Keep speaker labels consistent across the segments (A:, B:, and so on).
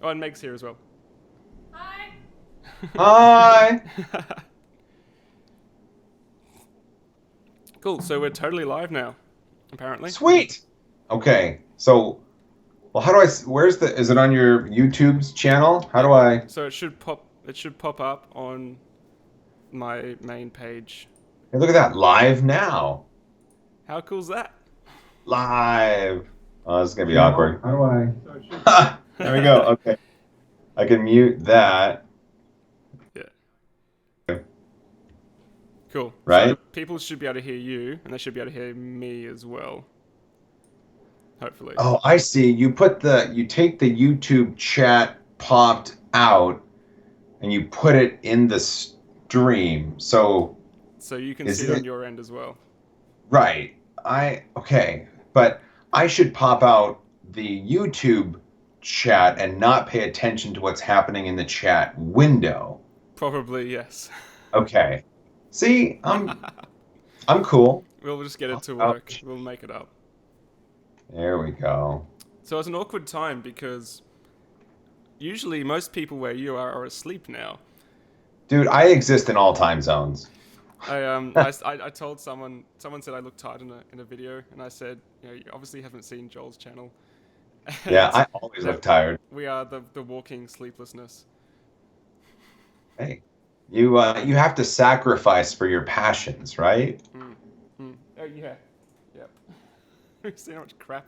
A: Oh, and Meg's here as well.
B: Hi.
C: Hi.
A: Cool, so we're totally live now, apparently.
C: Sweet. Okay. So, well, how do where's is it on your YouTube's channel? How
A: Yep.
C: do I,
A: So it should pop up on my main page.
C: hey, look at that. Live now.
A: How cool's that?
C: Live. Oh, this is going to be
A: Channel.
C: awkward. How do I?
A: So it should.
C: There we go. Okay. I can mute that,
A: Yeah. Cool. So
C: right?
A: people should be able to hear you, and they should be able to hear me as well. Hopefully.
C: Oh, I see. You take the YouTube chat popped out and you put it in the stream. So,
A: So you can
C: is
A: see it on
C: it
A: your end as well.
C: right? Okay, but I should pop out the YouTube chat and not pay attention to what's happening in the chat window.
A: Probably yes.
C: Okay. See, I'm cool.
A: We'll just get it to
C: Oh,
A: work. We'll make it up.
C: there we go.
A: So it's an awkward time because usually most people where you are asleep now.
C: Dude, I exist in all time zones.
A: I told someone said I looked tired in a video, and I said, you obviously haven't seen Joel's channel,
C: Yeah,
A: and
C: I always
A: that
C: look tired.
A: we are the walking sleeplessness.
C: Hey, you have to sacrifice for your passions, right?
A: Mm, Oh yeah, yep. You see how much crap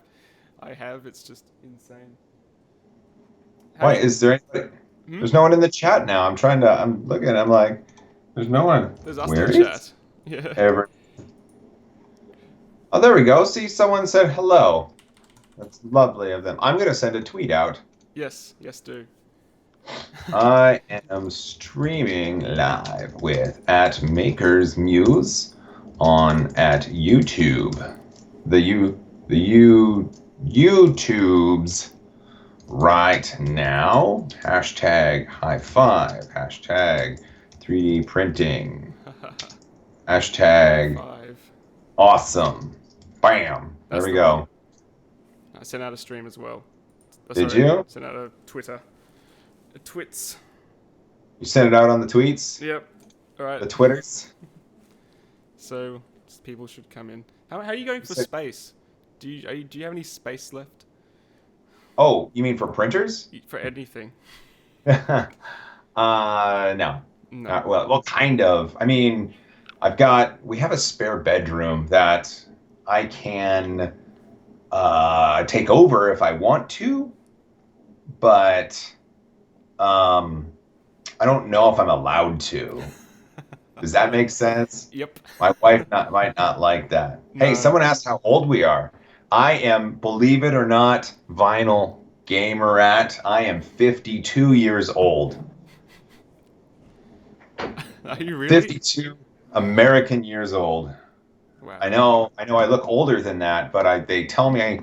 A: I have? It's just insane. How
C: Why
A: you?
C: is there anybody?
A: Hmm?
C: There's no one in the chat now. I'm looking, I'm like, there's no one.
A: There's us in
C: Where
A: the
C: is
A: chat. Yeah.
C: ever? Oh, there we go. See, someone said hello. That's lovely of them. I'm gonna send a tweet out.
A: Yes. Yes, do.
C: I am streaming live with at Makers Muse on at YouTube. The YouTubes right now. Hashtag high five. Hashtag 3D printing. Hashtag
A: Five.
C: awesome. Bam. There
A: That's
C: we
A: the
C: go.
A: one. I sent out a stream as well.
C: Did
A: Sorry,
C: you?
A: sent out a Twitter. A twits.
C: You sent it out on the tweets?
A: Yep. All right.
C: The Twitters?
A: So people should come in. How are you going for space? Do you have any space left
C: Oh, you mean for printers?
A: for anything?
C: No.
A: No.
C: Well, kind of. I mean, we have a spare bedroom that I can take over if I want to, but I don't know if I'm allowed to. Does that make sense?
A: Yep.
C: My wife might not like that. Hey,
A: No.
C: someone asked how old we are. I am, believe it or not, vinyl gamer at. I am 52 years old.
A: Are you really?
C: 52 American years old.
A: Wow.
C: I know I look older than that, but they tell me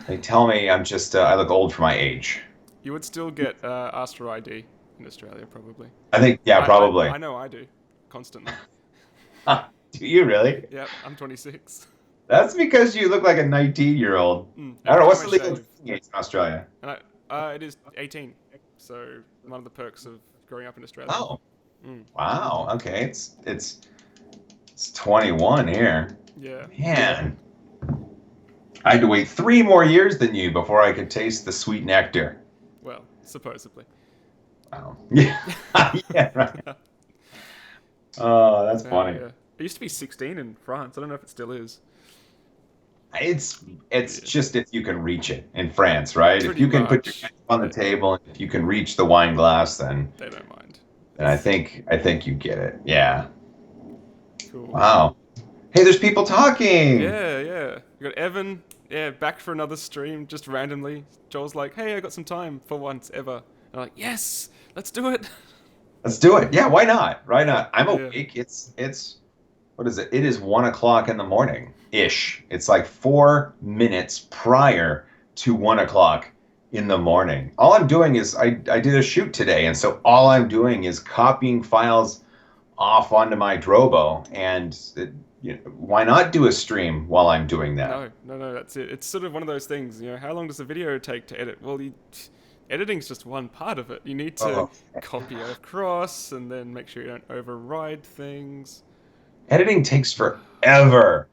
C: I'm just I look old for my age.
A: You would still get Astra ID in Australia, probably.
C: I think, yeah, probably.
A: I know I do, constantly.
C: Do you really?
A: Yep, I'm 26.
C: That's because you look like a 19-year-old. I don't know
A: Every
C: what's
A: time
C: the
A: I
C: legal
A: shave.
C: drinking age in Australia.
A: And it is 18. So one of the perks of growing up in Australia.
C: Oh,
A: Mm.
C: wow. Okay, it's 21 here.
A: Yeah.
C: Man, I had to wait 3 more years than you before I could taste the sweet nectar.
A: Well, supposedly.
C: Wow. Yeah. Yeah, right. Oh, that's funny.
A: Yeah. It used to be 16 in France. I don't know if it still is.
C: It's
A: Yeah.
C: just if you can reach it in France, right? If
A: Pretty
C: you can put your
A: much.
C: hand on the table and if you can reach the wine glass, then
A: They don't mind.
C: I think you get it. Yeah.
A: Cool.
C: Wow. Hey, there's people talking.
A: Yeah. You got Evan, back for another stream, just randomly. Joel's like, hey, I got some time for once ever. And I'm like, yes, let's do it.
C: Let's do it. Yeah, why not? Why not? I'm
A: Yeah.
C: awake. It's what is it? It is 1 o'clock in the morning ish. It's like 4 minutes prior to 1 o'clock in the morning. All I'm doing is I did a shoot today, and so all I'm doing is copying files off onto my Drobo, and why not do a stream while I'm doing that?
A: No, that's it. It's sort of one of those things, how long does a video take to edit? Well, Editing's just one part of it. You need to
C: Oh.
A: copy across and then make sure you don't override things.
C: Editing takes forever.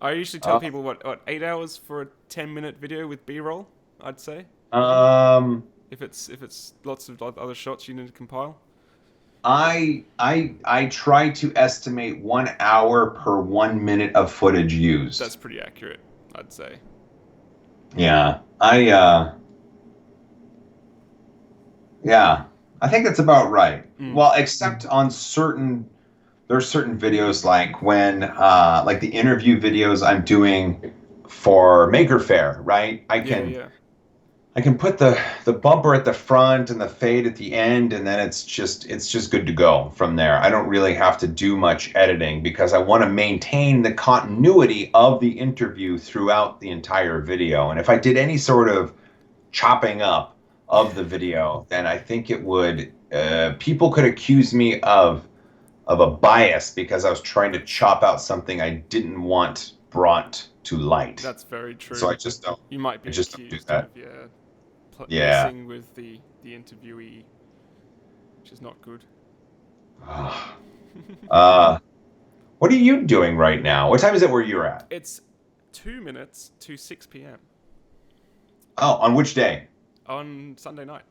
A: I usually tell people what 8 hours for a 10-minute video with B-roll, I'd say. If it's lots of other shots you need to compile.
C: I try to estimate 1 hour per 1 minute of footage used.
A: That's pretty accurate, I'd say.
C: Yeah. I think that's about right. Well, except on there's certain videos like when like the interview videos I'm doing for Maker Faire, right? I can put the bumper at the front and the fade at the end, and then it's just good to go from there. I don't really have to do much editing because I want to maintain the continuity of the interview throughout the entire video. And if I did any sort of chopping up of the video, then I think it would people could accuse me of a bias because I was trying to chop out something I didn't want brought to light.
A: That's very true.
C: So I just don't.
A: You might be
C: accused
A: do that. Of messing with the interviewee, which is not good.
C: What are you doing right now? What time is it where you're at?
A: It's 2 minutes to 6 p.m.
C: Oh, on which day?
A: On Sunday night.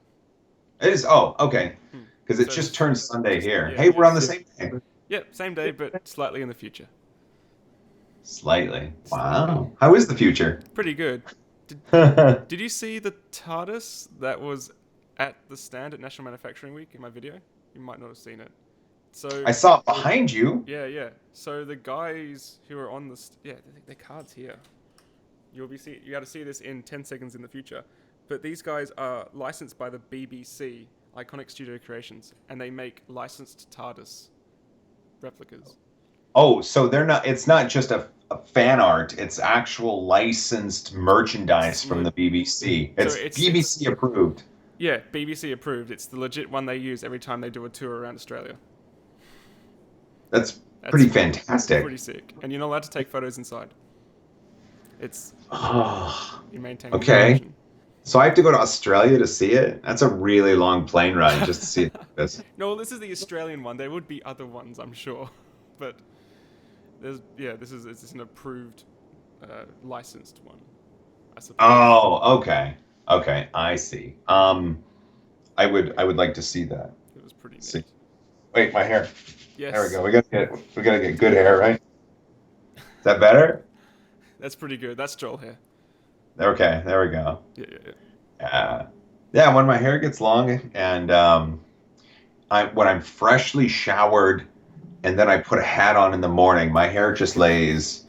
C: It is. Oh, okay. Because it just turned Sunday here. Hey, we're on the same day.
A: Yeah, same day, but slightly in the future.
C: Slightly. Wow. How is the future?
A: Pretty good. Did you see the TARDIS that was at the stand at National Manufacturing Week in my video? You might not have seen it. So
C: I saw it behind you.
A: Yeah. So the guys who are on this, their cards here. You got to see this in 10 seconds in the future. But these guys are licensed by the BBC, Iconic Studio Creations, and they make licensed TARDIS replicas.
C: Oh, so they're not. It's not just a fan art. It's actual licensed merchandise from the BBC. It's BBC approved.
A: Yeah, BBC approved. It's the legit one they use every time they do a tour around Australia.
C: That's pretty fantastic.
A: Pretty sick. And you're not allowed to take photos inside. It's you maintain.
C: Okay. So I have to go to Australia to see it? That's a really long plane ride just to see this.
A: No, this is the Australian one. There would be other ones, I'm sure. But this is an approved licensed one, I suppose.
C: Oh, okay. Okay, I see. I would like to see that.
A: It was pretty neat.
C: See. Wait, my hair.
A: Yes.
C: There we go. We gotta get good hair, right? Is that better?
A: That's pretty good. That's Joel hair.
C: Okay, there we go.
A: Yeah.
C: When my hair gets long and when I'm freshly showered and then I put a hat on in the morning, my hair just lays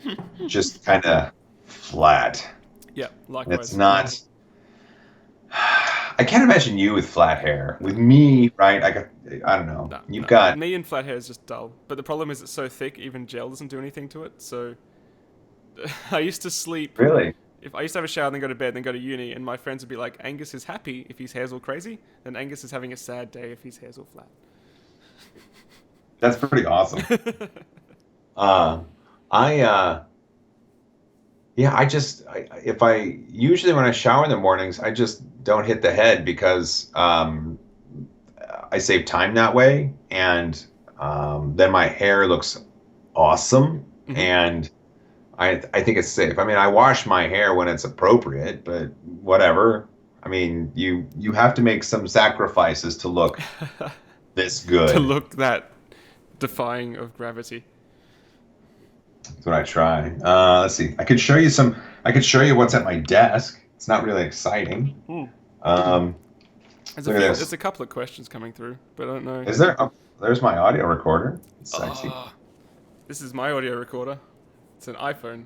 C: just kind of flat.
A: Yeah, likewise.
C: It's not. I can't imagine you with flat hair. With me, right? I don't know. You've got
A: me and flat hair is just dull. But the problem is it's so thick, even gel doesn't do anything to it. So I used to sleep.
C: Really?
A: If I used to have a shower, then go to bed, then go to uni, and my friends would be like, Angus is happy if his hair's all crazy, then Angus is having a sad day if his hair's all flat.
C: That's pretty awesome. Usually when I shower in the mornings, I just don't hit the head because I save time that way, and then my hair looks awesome, and I think it's safe. I mean, I wash my hair when it's appropriate, but whatever. I mean, you have to make some sacrifices to look this good.
A: To look that defying of gravity.
C: That's what I try. Let's see. I could show you what's at my desk. It's not really exciting.
A: There's a couple of questions coming through, but I don't know.
C: Is there? Oh, there's my audio recorder. It's sexy.
A: This is my audio recorder. It's an iPhone.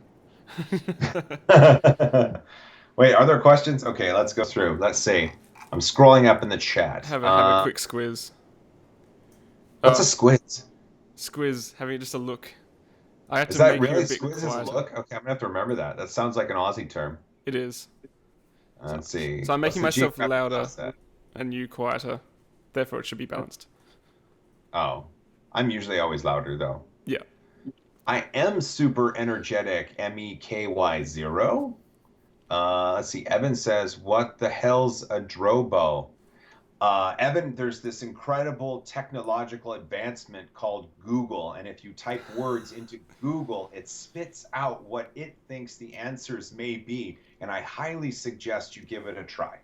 C: Wait, are there questions? Okay, let's go through. Let's see. I'm scrolling up in the chat.
A: Have a quick squiz.
C: What's a squiz?
A: Squiz, having just a look. I had to
C: Is that
A: make
C: really
A: you a bit
C: squiz is a
A: quieter.
C: look? Okay, I'm gonna have to remember that. That sounds like an Aussie term.
A: It is.
C: Let's see.
A: So I'm making
C: What's the
A: myself
C: geographic
A: louder
C: offset?
A: and you quieter. Therefore, it should be balanced.
C: Oh, I'm usually always louder though.
A: Yeah.
C: I am super energetic, MEKY0. Let's see. Evan says, "What the hell's a drobo?" Evan, there's this incredible technological advancement called Google, and if you type words into Google, it spits out what it thinks the answers may be, and I highly suggest you give it a try.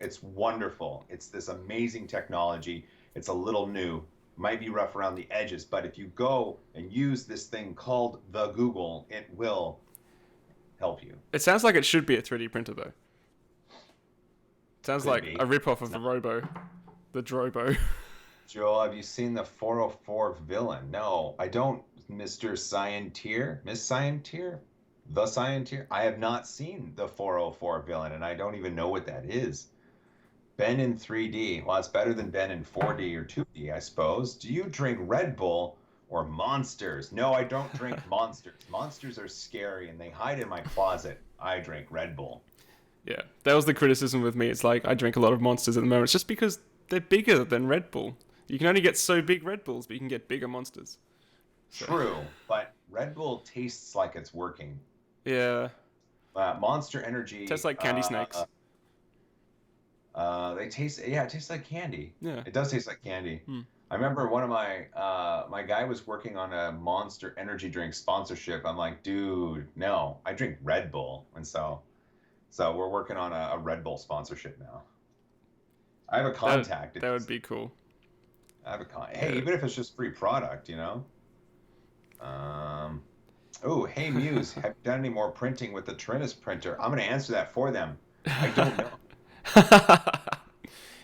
C: It's wonderful. It's this amazing technology. It's a little new, might be rough around the edges, but if you go and use this thing called the Google, it will help you.
A: It sounds like it should be a 3D printer, though. Sounds
C: Could
A: like
C: be.
A: a rip-off of the Robo. The Drobo.
C: Joel, have you seen the 404 villain? No, I don't, Mr. Scienteer. Miss Scienteer? The Scienteer? I have not seen the 404 villain, and I don't even know what that is. Ben in 3D. Well, it's better than Ben in 4D or 2D, I suppose. Do you drink Red Bull or Monsters? No, I don't drink Monsters. Monsters are scary, and they hide in my closet. I drink Red Bull.
A: Yeah, that was the criticism with me. It's like, I drink a lot of Monsters at the moment. It's just because they're bigger than Red Bull. You can only get so big Red Bulls, but you can get bigger Monsters. So.
C: True, but Red Bull tastes like it's working.
A: Yeah.
C: Monster Energy...
A: Tastes like candy snakes.
C: They taste... Yeah, it tastes like candy.
A: Yeah.
C: It does taste like candy. I remember one of my... my guy was working on a Monster Energy drink sponsorship. I'm like, dude, no, I drink Red Bull. And so we're working on a Red Bull sponsorship now. I have a contact.
A: That would be cool.
C: I have a contact. Hey, even if it's just free product, you know? Oh, hey, Muse, have you done any more printing with the TARDIS printer? I'm going to answer that for them. I don't know.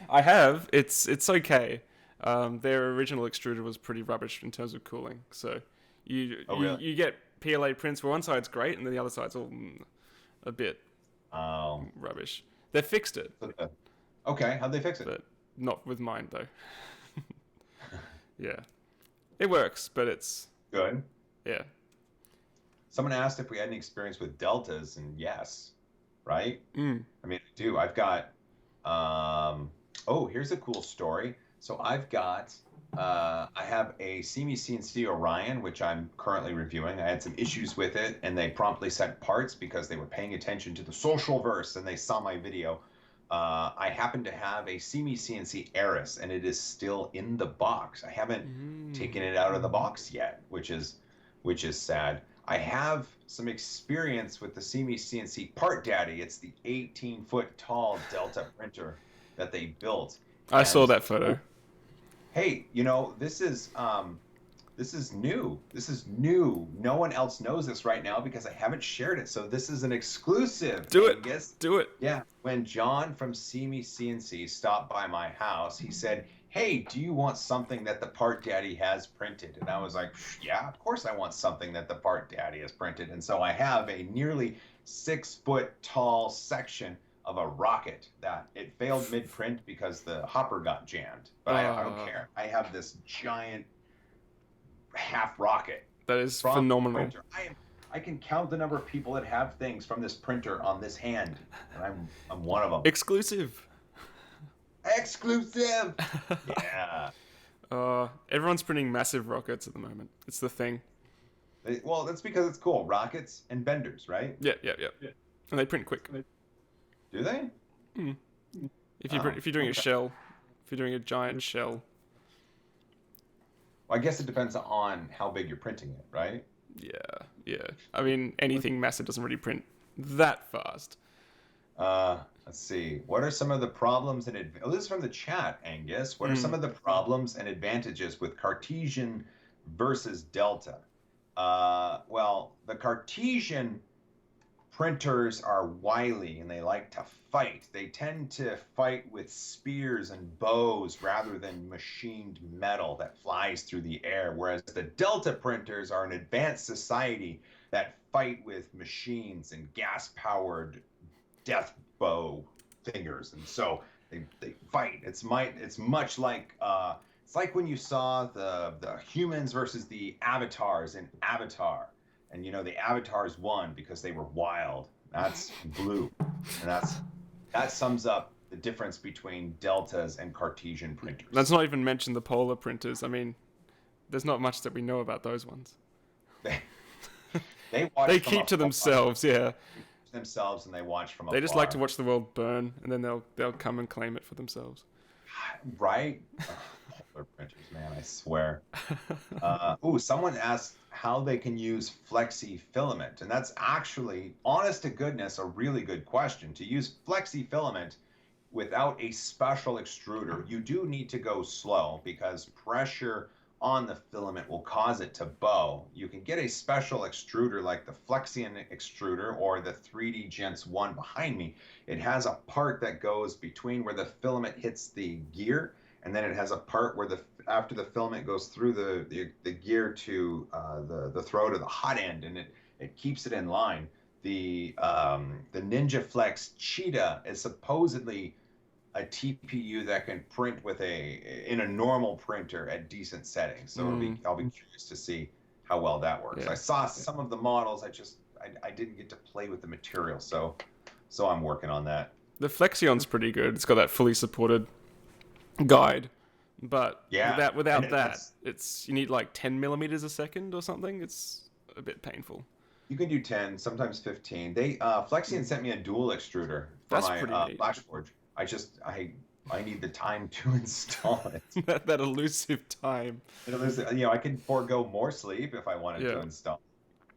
A: I have. It's okay. Their original extruder was pretty rubbish in terms of cooling. So
C: really?
A: you get PLA prints where one side's great and then the other side's all a bit rubbish. They fixed it.
C: Okay, how'd they fix it?
A: But not with mine, though. Yeah. It works, but it's...
C: Good.
A: Yeah.
C: Someone asked if we had any experience with deltas, and yes, right? I mean, I do. I've got... oh, here's a cool story. So I've got... I have a SeeMeCNC Orion, which I'm currently reviewing. I had some issues with it, and they promptly sent parts because they were paying attention to the social verse, and they saw my video. I happen to have a SeeMeCNC Eris, and it is still in the box. I haven't taken it out of the box yet, which is sad. I have some experience with the SeeMeCNC Part Daddy. It's the 18-foot tall Delta printer that they built.
A: I saw that photo.
C: Hey, you know, this is new. This is new. No one else knows this right now because I haven't shared it. So this is an exclusive.
A: Do it. Do it.
C: Yeah. When John from SeeMeCNC stopped by my house, he said, "Hey, do you want something that the Part Daddy has printed?" And I was like, "Yeah, of course I want something that the Part Daddy has printed." And so I have a nearly 6-foot tall section of a rocket that it failed mid-print because the hopper got jammed. But I don't care. I have this giant half rocket.
A: That is phenomenal.
C: I can count the number of people that have things from this printer on this hand, and I'm one of them.
A: Exclusive.
C: Yeah.
A: Everyone's printing massive rockets at the moment. It's the thing.
C: Well, that's because it's cool. Rockets and benders, right?
A: Yeah. And they print quick.
C: Do they?
A: If you're doing a shell, if you're doing a giant shell.
C: Well, I guess it depends on how big you're printing it, right?
A: Yeah. I mean, anything massive doesn't really print that fast.
C: Let's see. What are some of the problems and this is from the chat, Angus. What are some of the problems and advantages with Cartesian versus Delta? Well, the Cartesian printers are wily and they like to fight. They tend to fight with spears and bows rather than machined metal that flies through the air, whereas the Delta printers are an advanced society that fight with machines and gas-powered death bow fingers, and so they fight. It's much like it's like when you saw the humans versus the avatars in Avatar. And, you know, the avatars won because they were wild. That's blue. And that sums up the difference between deltas and Cartesian printers.
A: Let's not even mention the polar printers. I mean, there's not much that we know about those ones.
C: They
A: They keep to themselves, yeah.
C: themselves and they watch from
A: They
C: afar.
A: just like to watch the world burn, and then they'll come and claim it for themselves.
C: Right? Polar printers, man, I swear. Someone asked how they can use flexi filament, and that's actually, honest to goodness, a really good question. To use flexi filament without a special extruder, you do need to go slow because pressure on the filament will cause it to bow. You can get a special extruder like the Flexion extruder or the 3D Gents one behind me. It has a part that goes between where the filament hits the gear, and then it has a part where after the filament goes through the gear to the throat of the hot end, and it keeps it in line. The Ninja Flex Cheetah is supposedly a TPU that can print in a normal printer at decent settings. So I'll be curious to see how well that works.
A: Yeah.
C: I saw some of the models. I didn't get to play with the material, so I'm working on that.
A: The Flexion's pretty good. It's got that fully supported guide, but without that, you need like 10 millimeters a second or something. It's a bit painful.
C: You can do 10, sometimes 15. Flexion sent me a dual extruder for my Flash Forge. I need the time to install it.
A: that elusive time.
C: I can forego more sleep if I wanted to install.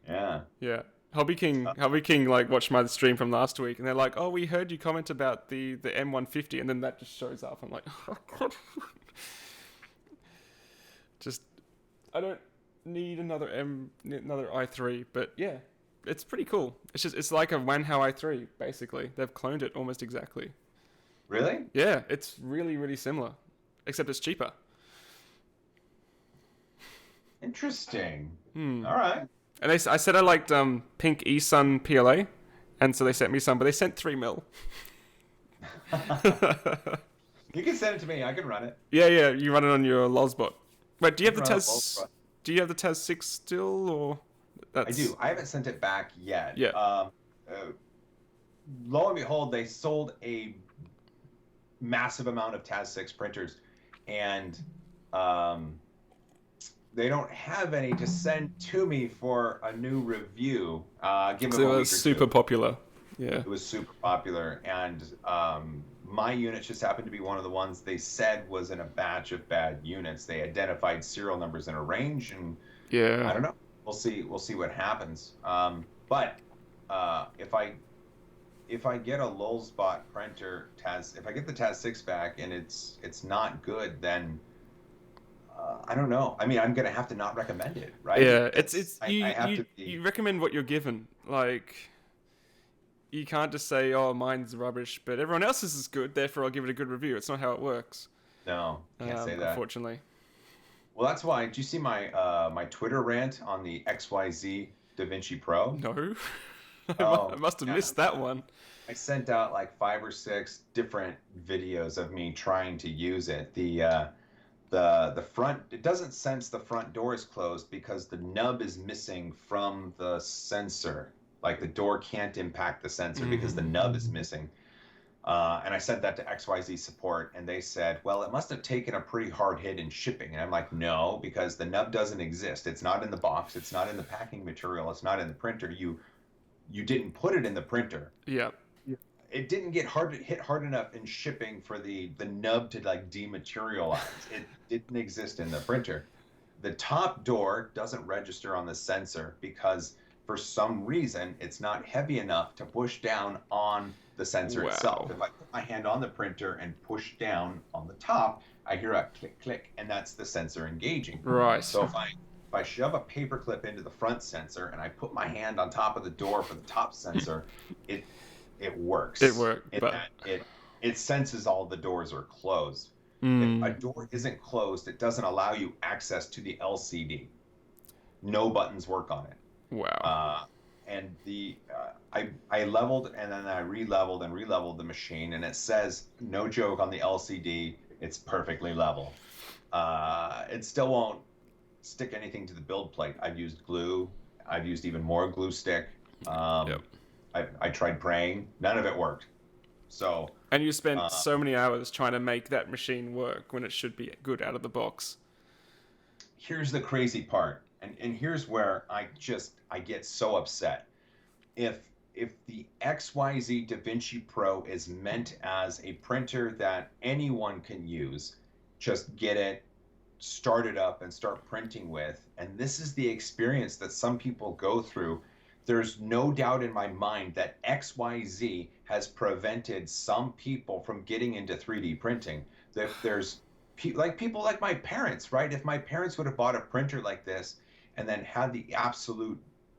C: Yeah.
A: Yeah. HobbyKing like watched my stream from last week, and they're like, "Oh, we heard you comment about the M150," and then that just shows up. I'm like, "Oh God." I don't need another i3, but yeah, it's pretty cool. It's like a Wanhao i3 basically. They've cloned it almost exactly.
C: Really?
A: Yeah, it's really, really similar, except it's cheaper.
C: Interesting. All right.
A: And I said I liked pink eSun PLA, and so they sent me some, but they sent 3 mil.
C: You can send it to me. I can run it.
A: Yeah, you run it on your Lozbot. Wait, do you have the TAS? Do you have the TAS 6 still, or?
C: I do. I haven't sent it back yet.
A: Yeah.
C: Lo and behold, they sold a massive amount of TAS 6 printers, and they don't have any to send to me for a new review. Give them a week or two.
A: Super popular. Yeah.
C: It was super popular, and my unit just happened to be one of the ones they said was in a batch of bad units. They identified serial numbers in a range, and I don't know. We'll see what happens. But if I get a Lulzbot printer if I get the TAS 6 back and it's not good, then I don't know. I mean, I'm gonna have to not recommend it, right?
A: Yeah, you recommend what you're given. Like, you can't just say, "Oh, mine's rubbish," but everyone else's is good, therefore I'll give it a good review. It's not how it works.
C: No, can't say that.
A: Unfortunately.
C: Well, that's why. Did you see my Twitter rant on the XYZ DaVinci Pro?
A: No. I must have missed that one.
C: I sent out like 5 or 6 different videos of me trying to use it. The front, it doesn't sense the front door is closed because the nub is missing from the sensor. Like the door can't impact the sensor because the nub is missing. And I sent that to XYZ support, and they said, well, it must have taken a pretty hard hit in shipping. And I'm like, no, because the nub doesn't exist. It's not in the box. It's not in the packing material. It's not in the printer. You didn't put it in the printer.
A: Yeah.
C: It didn't get hit hard enough in shipping for the nub to like dematerialize. It didn't exist in the printer. The top door doesn't register on the sensor because for some reason it's not heavy enough to push down on the sensor itself. If I put my hand on the printer and push down on the top, I hear a click click, and that's the sensor engaging.
A: Right.
C: So if I shove a paper clip into the front sensor and I put my hand on top of the door for the top sensor, it works.
A: It worked,
C: but it senses all the doors are closed. If a door isn't closed, it doesn't allow you access to the LCD. No buttons work on it.
A: Wow.
C: And I leveled and then I re-leveled the machine, and it says, no joke, on the LCD, it's perfectly level. It still won't stick anything to the build plate. I've used glue. I've used even more glue stick. I tried praying. None of it worked. So.
A: And you spent so many hours trying to make that machine work when it should be good out of the box.
C: Here's the crazy part, and here's where I get so upset. If if the XYZ DaVinci Pro is meant as a printer that anyone can use, just get it started up and start printing with, and this is the experience that some people go through, there's no doubt in my mind that XYZ has prevented some people from getting into 3D printing. That there's people like my parents, right? If my parents would have bought a printer like this and then had the absolute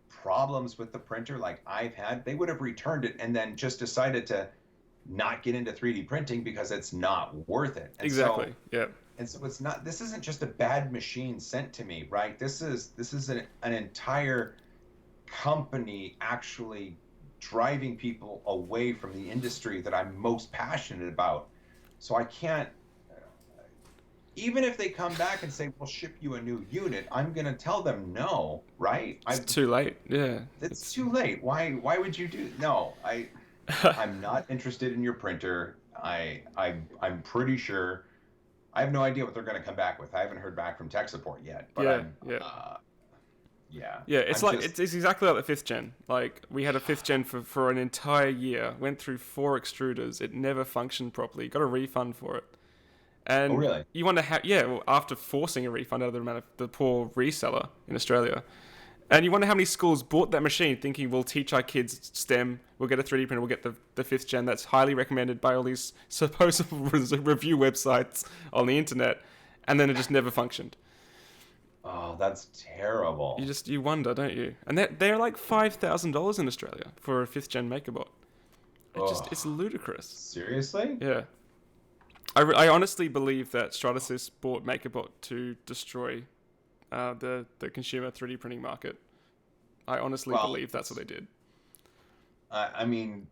C: problems with the printer like I've had, they would have returned it and then just decided to not get into 3D printing because it's not worth it. And
A: Exactly. Yeah.
C: and so it's not, this isn't just a bad machine sent to me, right? This is an entire company actually driving people away from the industry that I'm most passionate about. So I can't, even if they come back and say, we'll ship you a new unit, I'm going to tell them no, right?
A: It's too late. Yeah.
C: It's too late. Why would you do? No, I'm not interested in your printer. I'm pretty sure. I have no idea what they're going to come back with. I haven't heard back from tech support yet. But
A: yeah. It's exactly like the 5th gen. Like we had a 5th gen for an entire year. Went through 4 extruders. It never functioned properly. Got a refund for it. And
C: oh, really?
A: You wonder how? Yeah. Well, after forcing a refund out of the poor reseller in Australia. And you wonder how many schools bought that machine thinking we'll teach our kids STEM, we'll get a 3D printer, we'll get the 5th gen that's highly recommended by all these supposed review websites on the internet, and then it just never functioned.
C: Oh, that's terrible.
A: You wonder, don't you? And they're like $5,000 in Australia for a 5th gen MakerBot. It's ludicrous.
C: Seriously?
A: Yeah. I honestly believe that Stratasys bought MakerBot to destroy the consumer 3D printing market. I honestly believe that's what they did.
C: I mean,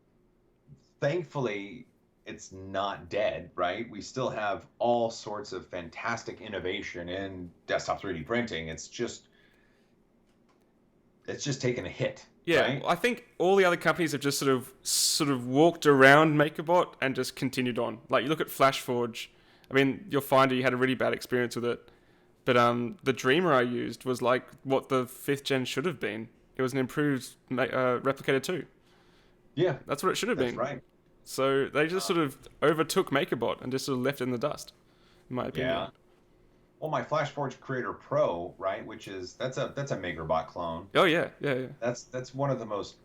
C: thankfully, it's not dead, right? We still have all sorts of fantastic innovation in desktop 3D printing. It's just taken a hit.
A: Yeah,
C: right?
A: I think all the other companies have just sort of walked around MakerBot and just continued on. Like you look at FlashForge. I mean, you'll find you had a really bad experience with it. But the Dreamer I used was like what the 5th gen should have been. It was an improved Replicator 2.
C: Yeah.
A: That's what it should have been.
C: That's right.
A: So they just sort of overtook MakerBot and just sort of left it in the dust, in my opinion.
C: Yeah. Well, my FlashForge Creator Pro, right, which is that's a MakerBot clone.
A: Oh yeah.
C: That's one of the most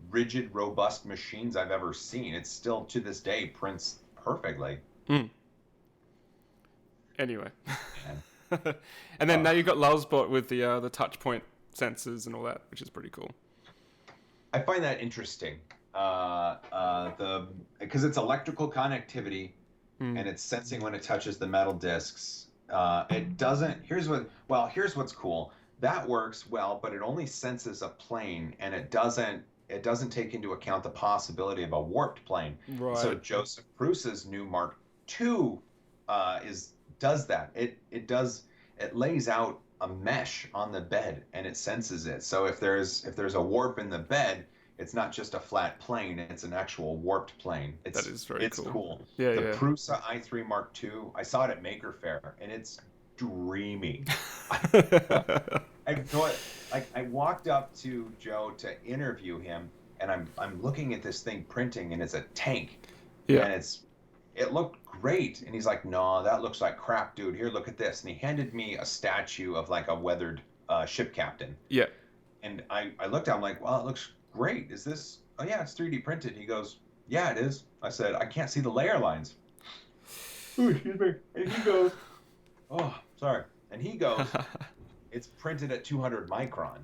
C: rigid, robust machines I've ever seen. It still to this day prints perfectly.
A: Anyway. And then now you've got Lulzbot with the touch point sensors and all that, which is pretty cool.
C: I find that interesting. Because it's electrical connectivity and it's sensing when it touches the metal discs. It doesn't. Here's what's cool. That works well, but it only senses a plane, and it doesn't take into account the possibility of a warped plane.
A: Right.
C: So Joseph Prusa's new Mark II does that. It lays out a mesh on the bed and it senses it. So if there's a warp in the bed, it's not just a flat plane, it's an actual warped plane.
A: That is very cool.
C: It's cool.
A: Yeah,
C: the Prusa i3 Mark II, I saw it at Maker Faire and it's dreamy. I walked up to Joe to interview him and I'm looking at this thing printing and it's a tank.
A: Yeah.
C: And it looked great. And he's like, no, that looks like crap, dude. Here, look at this. And he handed me a statue of like a weathered ship captain.
A: Yeah.
C: And I looked at him like, well, it looks great. Is this, oh yeah, it's 3D printed. He goes, yeah, it is. I said, I can't see the layer lines. Ooh, excuse me. And he goes, oh, sorry. And he goes, it's printed at 200 micron.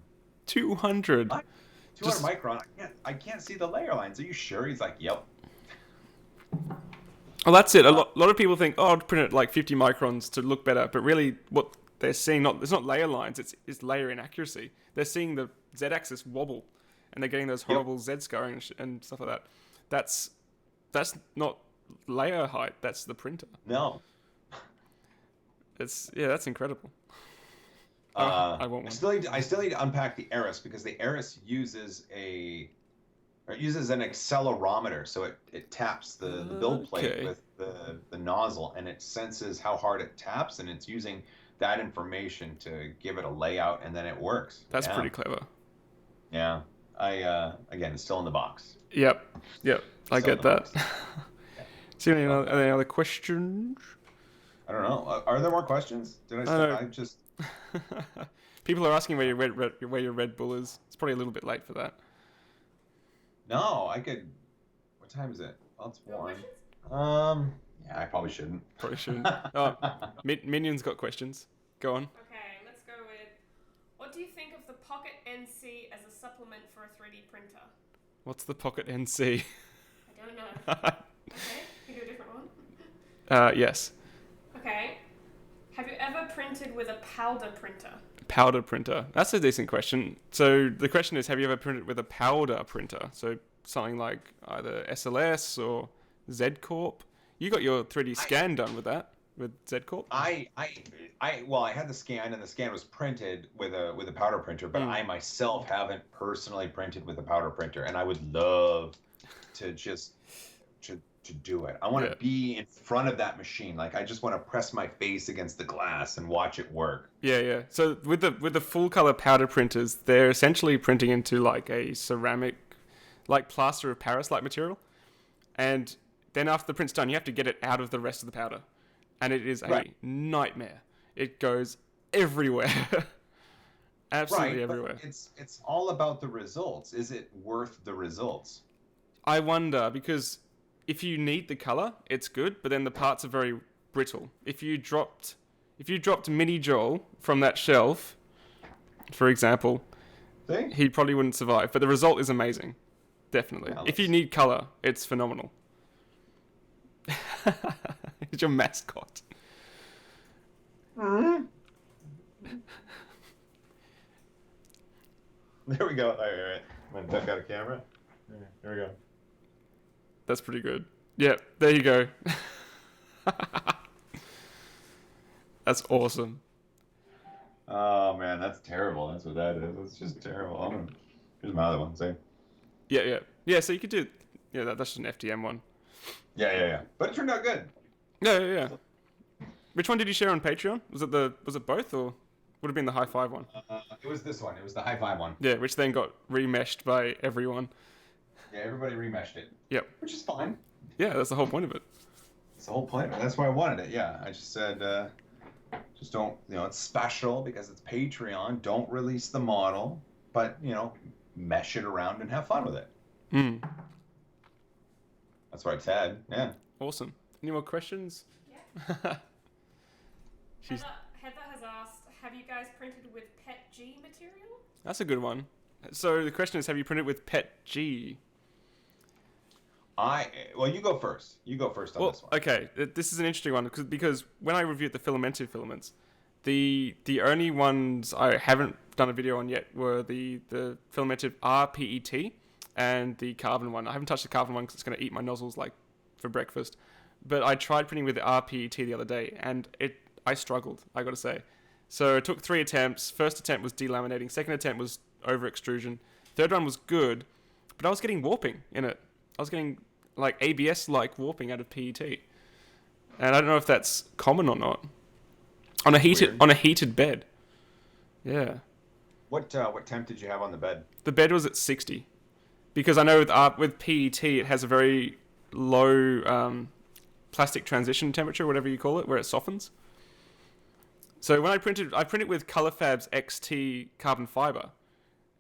A: 200?
C: 200 micron? I can't see the layer lines. Are you sure? He's like, yep.
A: Well, that's it. A lot of people think, oh, I'd print it like 50 microns to look better. But really, what they're seeing, it's not layer lines, it's layer inaccuracy. They're seeing the Z-axis wobble, and they're getting those horrible Z scarring and stuff like that. That's not layer height, that's the printer.
C: No.
A: That's incredible.
C: I
A: want one.
C: I still need to unpack the Eris because the Eris uses an accelerometer, so it taps the build plate with the nozzle, and it senses how hard it taps, and it's using that information to give it a layout, and then it works.
A: That's pretty clever.
C: Yeah. again, it's still in the box.
A: Yep. I
C: Still
A: get
C: in the
A: that.
C: box.
A: See any other questions?
C: I don't know. Are there more questions? Did I
A: I don't
C: I just
A: know. People are asking where your Red Bull is. It's probably a little bit late for that.
C: No, I could. What time is it? Well, it's
B: No
C: 1.
B: questions?
C: Yeah, I probably shouldn't.
A: Probably shouldn't. Oh, Minion's got questions. Go on.
B: Okay, let's go with, what do you think of the Pocket NC as a supplement for a 3D printer?
A: What's the Pocket NC?
B: I don't know. Okay, you do a different one.
A: Yes.
B: Okay. Have you ever printed with a powder printer?
A: Powder printer. That's a decent question. So the question is, have you ever printed with a powder printer? So something like either SLS or Z Corp. You got your 3D scan done with that, with Z Corp.
C: Well, I had the scan, and the scan was printed with a powder printer, but I myself haven't personally printed with a powder printer, and I would love to just to do it. I want to be in front of that machine. Like, I just want to press my face against the glass and watch it work.
A: Yeah. So with the full color powder printers, they're essentially printing into like a ceramic, like plaster of Paris like material, and then after the print's done, you have to get it out of the rest of the powder, and it is a nightmare. It goes everywhere. Absolutely everywhere.
C: It's all about the results. Is it worth the results?
A: I wonder, because if you need the color, it's good, but then the parts are very brittle. If you dropped Mini Joel from that shelf, for example, he probably wouldn't survive. But the result is amazing, definitely.
C: Yeah,
A: if you need color, it's phenomenal. It's your mascot.
C: There we go. All right. I'm gonna duck out a camera. Here we go.
A: That's pretty good. Yeah, there you go. That's awesome.
C: Oh man, that's terrible. That's what that is. That's just terrible. Here's my other one. See?
A: Yeah. So you could do. Yeah, that's just an FDM one.
C: Yeah. But it turned out good.
A: Yeah. Which one did you share on Patreon? Was it both, or would have been the high five one?
C: It was this one. It was the high five one.
A: Yeah, which then got remeshed by everyone.
C: Yeah, everybody remeshed it.
A: Yep.
C: Which is fine.
A: Yeah, that's the whole point of it.
C: That's the whole point of it. That's why I wanted it. Yeah, I just said, just don't, it's special because it's Patreon. Don't release the model, but, mesh it around and have fun with it. That's what I said. Yeah.
A: Awesome. Any more questions?
B: Yeah. Heather has asked, have you guys printed with PETG material?
A: That's a good one. So the question is, have you printed with PETG?
C: Well, you go first. You go first on this one.
A: Okay, this is an interesting one because when I reviewed the filamented filaments, the only ones I haven't done a video on yet were the filamented RPET and the carbon one. I haven't touched the carbon one because it's going to eat my nozzles like for breakfast. But I tried printing with the RPET the other day, and I struggled, I got to say. So it took 3 attempts. First attempt was delaminating. Second attempt was over extrusion. Third one was good, but I was getting warping in it. I was getting like ABS-like warping out of PET, and I don't know if that's common or not. On a heated bed. Yeah.
C: What temp did you have on the bed?
A: The bed was at 60, because I know with PET it has a very low plastic transition temperature, whatever you call it, where it softens. So when I printed with ColorFab's XT carbon fiber,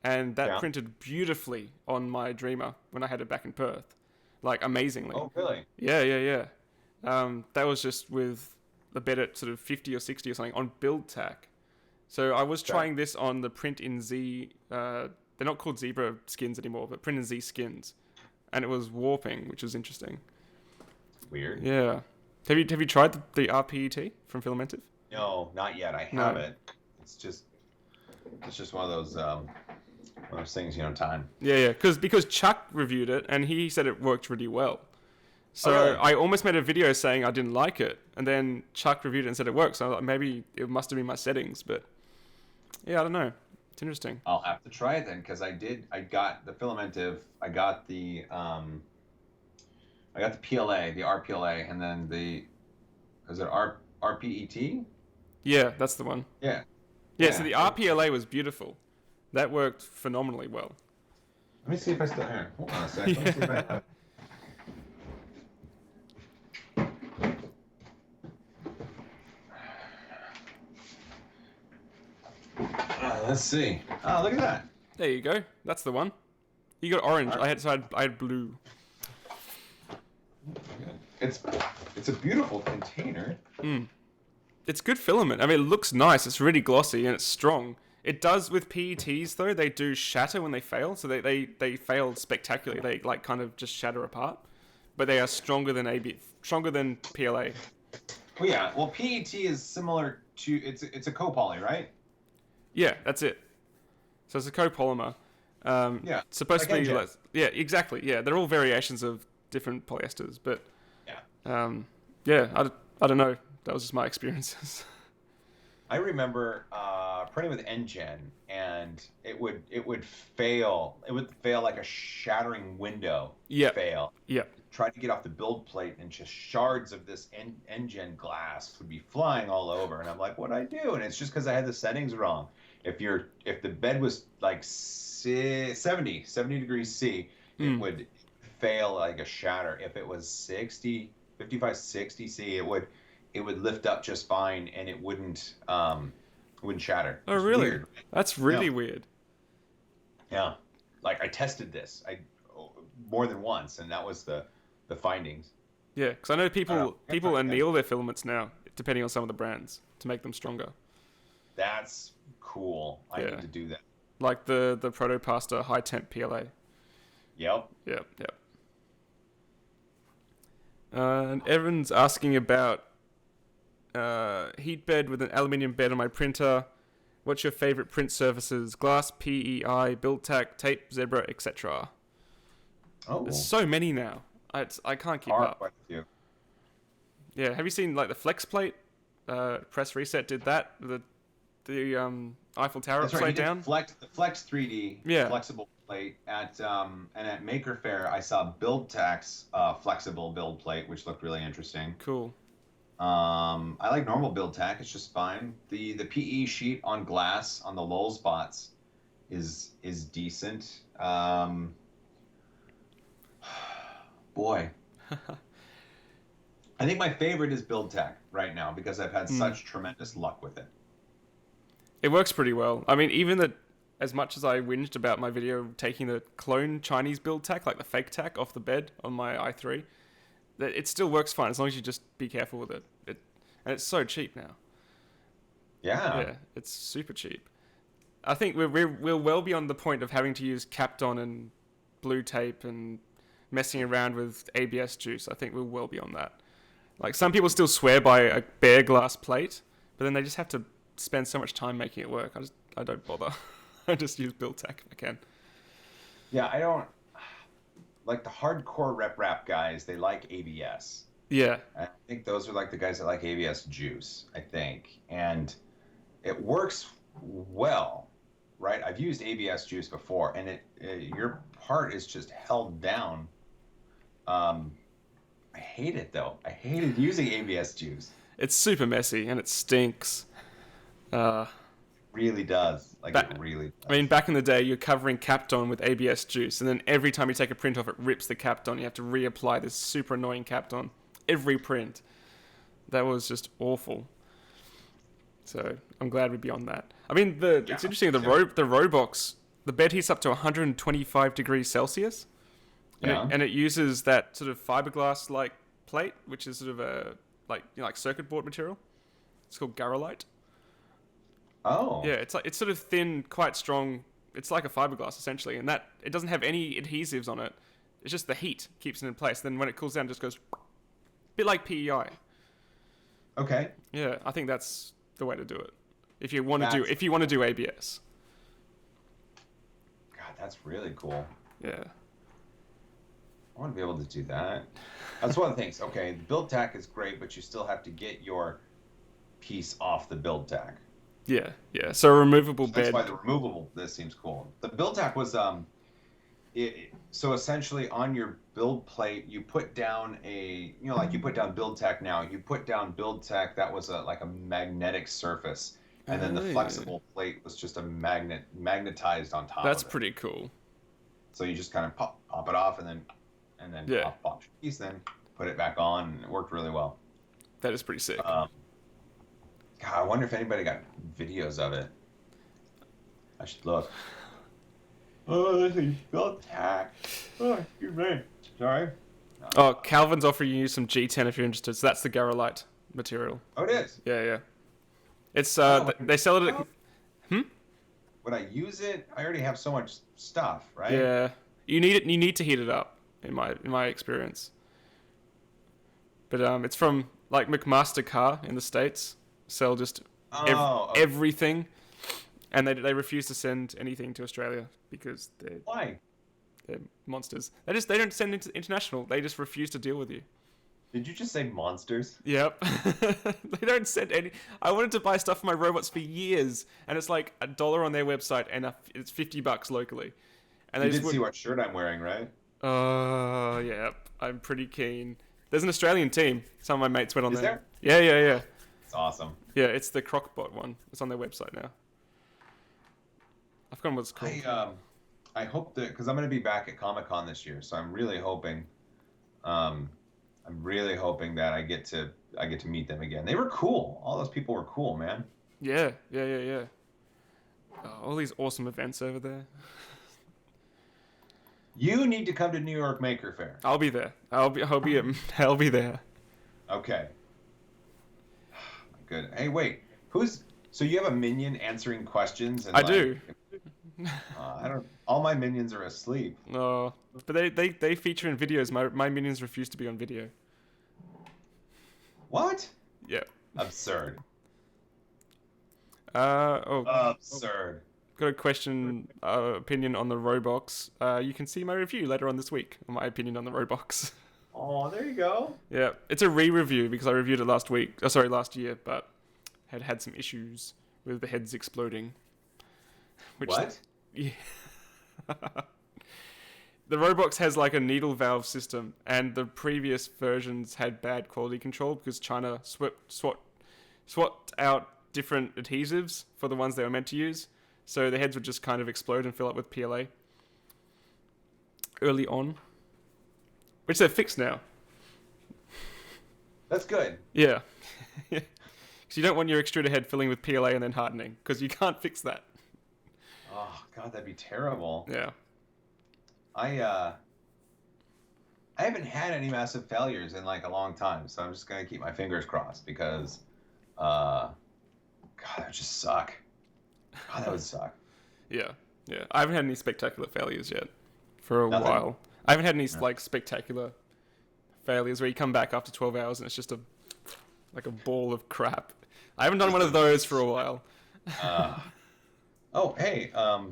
A: and that printed beautifully on my Dreamer when I had it back in Perth, like amazingly.
C: Oh, really?
A: Yeah. That was just with the bed at sort of 50 or 60 or something on build tack. So I was trying this on the Print in Z. They're not called Zebra skins anymore, but Print in Z skins, and it was warping, which was interesting.
C: Weird.
A: Yeah. Have you tried the RPET from Filamentive?
C: No, not yet. I haven't. It's just one of those things, time.
A: Yeah. Because Chuck reviewed it and he said it worked really well. So I almost made a video saying I didn't like it, and then Chuck reviewed it and said it works. So I was like, maybe it must have been my settings, but yeah, I don't know. It's interesting.
C: I'll have to try it then, because I got the Filamentive, I got the PLA, the RPLA, and then is it RPET?
A: Yeah, that's the one.
C: Yeah.
A: So the RPLA was beautiful. That worked phenomenally well.
C: Let me see if I still have. Hold on a sec. Let me see if I have. Let's see. Oh, look at that.
A: There you go. That's the one. You got orange. I had blue.
C: It's a beautiful container.
A: It's good filament. I mean, it looks nice. It's really glossy and it's strong. It does with PETs though. They do shatter when they fail, so they fail spectacularly. They like kind of just shatter apart, but they are stronger than PLA.
C: Well, yeah. Well, PET is similar to it's a copoly, right?
A: Yeah, that's it. So it's a copolymer.
C: Yeah.
A: Supposed
C: like
A: to be
C: NGen.
A: like, yeah, exactly. Yeah, they're all variations of different polyesters, but
C: Yeah.
A: yeah, I don't know. That was just my experiences.
C: I remember printing with NGen, and it would fail. It would fail like a shattering window.
A: Yep.
C: Fail.
A: Yep.
C: Try to get off the build plate, and just shards of this NGen glass would be flying all over. And I'm like, what'd I do? And it's just because I had the settings wrong. If the bed was like 70 degrees C, it would fail like a shatter. If it was 55, 60 C, it would lift up just fine, and it wouldn't shatter.
A: Oh, really?
C: Weird.
A: That's really weird.
C: Yeah. Like I tested this more than once, and that was the findings.
A: Yeah, because I know people anneal their filaments now, depending on some of the brands, to make them stronger.
C: That's cool. I need to do that.
A: Like the Protopasta high temp PLA.
C: Yep.
A: Yep. And Evan's asking about heat bed with an aluminium bed on my printer. What's your favorite print surfaces? Glass, PEI, BuildTak, tape, Zebra, etc.
C: Oh.
A: There's so many now. I can't keep up.
C: Quite a few.
A: Yeah, have you seen like the flex plate? Press Reset did that. The Eiffel Tower
C: That's
A: upside
C: right.
A: down.
C: The Flex 3D flexible plate and at Maker Faire I saw BuildTak's flexible build plate, which looked really interesting.
A: Cool.
C: I like normal BuildTak. It's just fine. The PE sheet on glass on the lull spots is decent. Boy. I think my favorite is BuildTak right now because I've had such tremendous luck with it.
A: It works pretty well. I mean, even as much as I whinged about my video taking the clone Chinese BuildTak, like the fake tack off the bed on my i3, that it still works fine as long as you just be careful with it. And it's so cheap now.
C: Yeah,
A: it's super cheap. I think we're well beyond the point of having to use Kapton and blue tape and messing around with ABS juice. I think we're well beyond that. Like some people still swear by a bare glass plate, but then they just have to spend so much time making it work. I don't bother. I just use BuildTak if I can.
C: Yeah, I don't like the hardcore rep guys. They like ABS.
A: Yeah.
C: I think those are like the guys that like ABS juice, I think. And it works well, right? I've used ABS juice before, and your part is just held down. I hate it, though. I hated using ABS juice.
A: It's super messy, and it stinks.
C: Really does. It really does.
A: I mean, back in the day, you're covering Kapton with ABS juice, and then every time you take a print off, it rips the Kapton. You have to reapply this super annoying Kapton. Every print. That was just awful. So I'm glad we're beyond that. I mean, it's interesting. The Robox, the bed heats up to 125 degrees Celsius, and it uses that sort of fiberglass like plate, which is sort of a like circuit board material. It's called Garolite.
C: Oh.
A: Yeah, it's sort of thin, quite strong. It's like a fiberglass essentially, and that it doesn't have any adhesives on it. It's just the heat keeps it in place. Then when it cools down, it just goes a bit like PEI.
C: Okay.
A: Yeah, I think that's the way to do it. If you want to do ABS.
C: God, that's really cool.
A: Yeah.
C: I want to be able to do that. That's one of the things. Okay, the BuildTak is great, but you still have to get your piece off the BuildTak.
A: Yeah. So a removable bed.
C: That's why the removable, this seems cool. The BuildTak was, so essentially on your build plate, you put down like you put down BuildTak now, you put down BuildTak that was like a magnetic surface. And then the flexible plate was just a magnetized on top
A: That's
C: of it.
A: pretty cool.
C: So you just kind of pop it off, and then
A: Yeah.
C: pop your piece, then put it back on, and it worked really well.
A: That is pretty sick.
C: God, I wonder if anybody got videos of it. I should look. Oh, let's see. Spell tack. Oh, excuse me. Sorry.
A: Oh, Calvin's offering you some G10 if you're interested. So that's the Garolite material.
C: Oh, it is.
A: Yeah. It's
C: Oh,
A: they sell it at.
C: Would I use it? I already have so much stuff, right?
A: Yeah, you need it. You need to heat it up, in my experience. But it's from like McMaster Car in the States. Sell just
C: Okay.
A: everything, and they refuse to send anything to Australia because
C: Why?
A: they're monsters. They don't send it to international. They just refuse to deal with you.
C: Did you just say monsters?
A: Yep. They don't send any. I wanted to buy stuff for my robots for years, and it's like $1 on their website, and it's $50 locally. And
C: You
A: they
C: did
A: just
C: see what shirt I'm wearing, right?
A: yeah. I'm pretty keen. There's an Australian team. Some of my mates went on
C: Is
A: there. Yeah.
C: It's awesome.
A: Yeah, it's the Crockbot one. It's on their website now. I've forgotten what it's called.
C: I hope that because I'm going to be back at Comic-Con this year, so I'm really hoping that I get to meet them again. They were cool. All those people were cool, man.
A: Yeah. Oh, all these awesome events over there.
C: You need to come to New York Maker Fair.
A: I'll be there. I'll be there.
C: Okay. Good. Hey, wait. So you have a minion answering questions? And
A: I do.
C: I don't. All my minions are asleep.
A: No, but they feature in videos. My minions refuse to be on video.
C: What?
A: Yeah.
C: Absurd.
A: Absurd. Got a opinion on the Roblox. You can see my review later on this week on my opinion on the Roblox.
C: Oh, there you go.
A: Yeah, it's a re-review because I reviewed it last year, but had some issues with the heads exploding.
C: What?
A: Yeah. The Roblox has like a needle valve system, and the previous versions had bad quality control because China swapped out different adhesives for the ones they were meant to use. So the heads would just kind of explode and fill up with PLA early on, which they've fixed now.
C: That's good.
A: Yeah. Because you don't want your extruder head filling with PLA and then hardening, because you can't fix that.
C: Oh, God, that'd be terrible.
A: Yeah.
C: I haven't had any massive failures in like a long time, so I'm just going to keep my fingers crossed because, God, that would just suck. God, that would suck.
A: Yeah. I haven't had any spectacular failures yet for a
C: Nothing?
A: while. I haven't had any like spectacular failures where you come back after 12 hours and it's just a ball of crap. I haven't done one of those for a while.
C: Oh, hey, I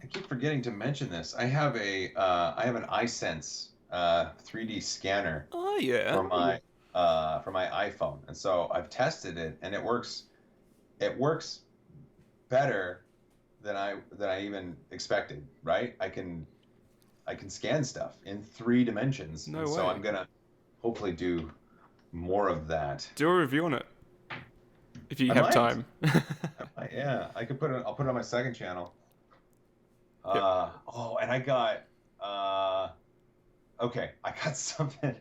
C: keep forgetting to mention this. I have an iSense 3D scanner.
A: Oh yeah.
C: For my iPhone, and so I've tested it, and it works. It works better than I even expected. Right? I can scan stuff in 3 dimensions.
A: No way.
C: So I'm gonna hopefully do more of that.
A: Do a review on it if you
C: I
A: have
C: might.
A: time.
C: Yeah, I could I'll put it on my second channel.
A: Yep.
C: Oh, and I got okay, I got something.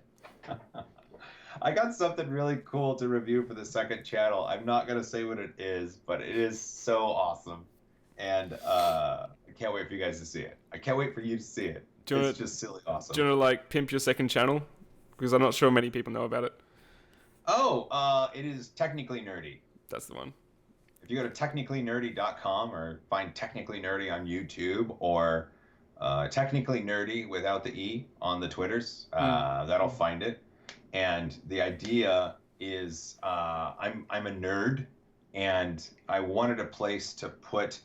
C: I got something really cool to review for the second channel. I'm not gonna say what it is, but it is so awesome, and I can't wait for you guys to see it. I can't wait for you to see it. It's just silly awesome.
A: Do you want to like pimp your second channel? Because I'm not sure many people know about it.
C: Oh, it is Technically Nerdy.
A: That's the one.
C: If you go to technicallynerdy.com or find Technically Nerdy on YouTube or Technically Nerdy without the E on the Twitters, that'll find it. And the idea is I'm a nerd, and I wanted a place to put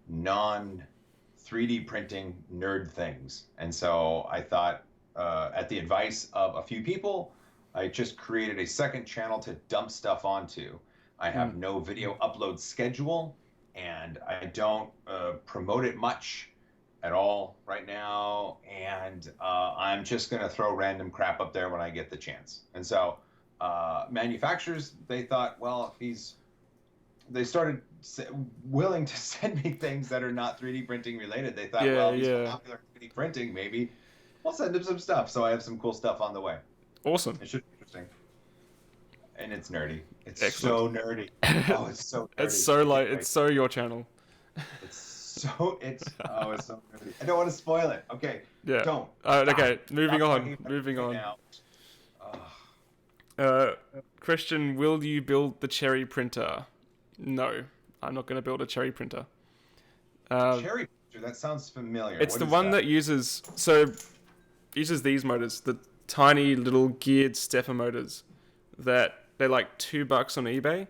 C: non-3D printing nerd things. And so I thought, at the advice of a few people, I just created a second channel to dump stuff onto. I have no video upload schedule, and I don't promote it much at all right now, and I'm just going to throw random crap up there when I get the chance. And so manufacturers, they thought, well, if they started willing to send me things that are not 3D printing related. They thought,
A: Yeah,
C: well, he's
A: yeah.
C: popular in 3D printing, maybe I'll send him some stuff. So I have some cool stuff on the way.
A: Awesome.
C: It should be interesting. And it's nerdy. It's
A: Excellent.
C: so nerdy. Oh, it's so nerdy.
A: It's so like it's so your channel.
C: It's so nerdy. I don't want to spoil it. Okay.
A: Yeah.
C: Don't.
A: Okay. Moving
C: Stop
A: on.
C: talking about
A: Moving
C: it
A: on.
C: now. Ugh.
A: Christian, will you build the cherry printer? No, I'm not going to build a cherry printer.
C: Cherry printer. That sounds familiar.
A: It's
C: What
A: the
C: is
A: one that uses these motors, the tiny little geared stepper motors that they're like $2 on eBay.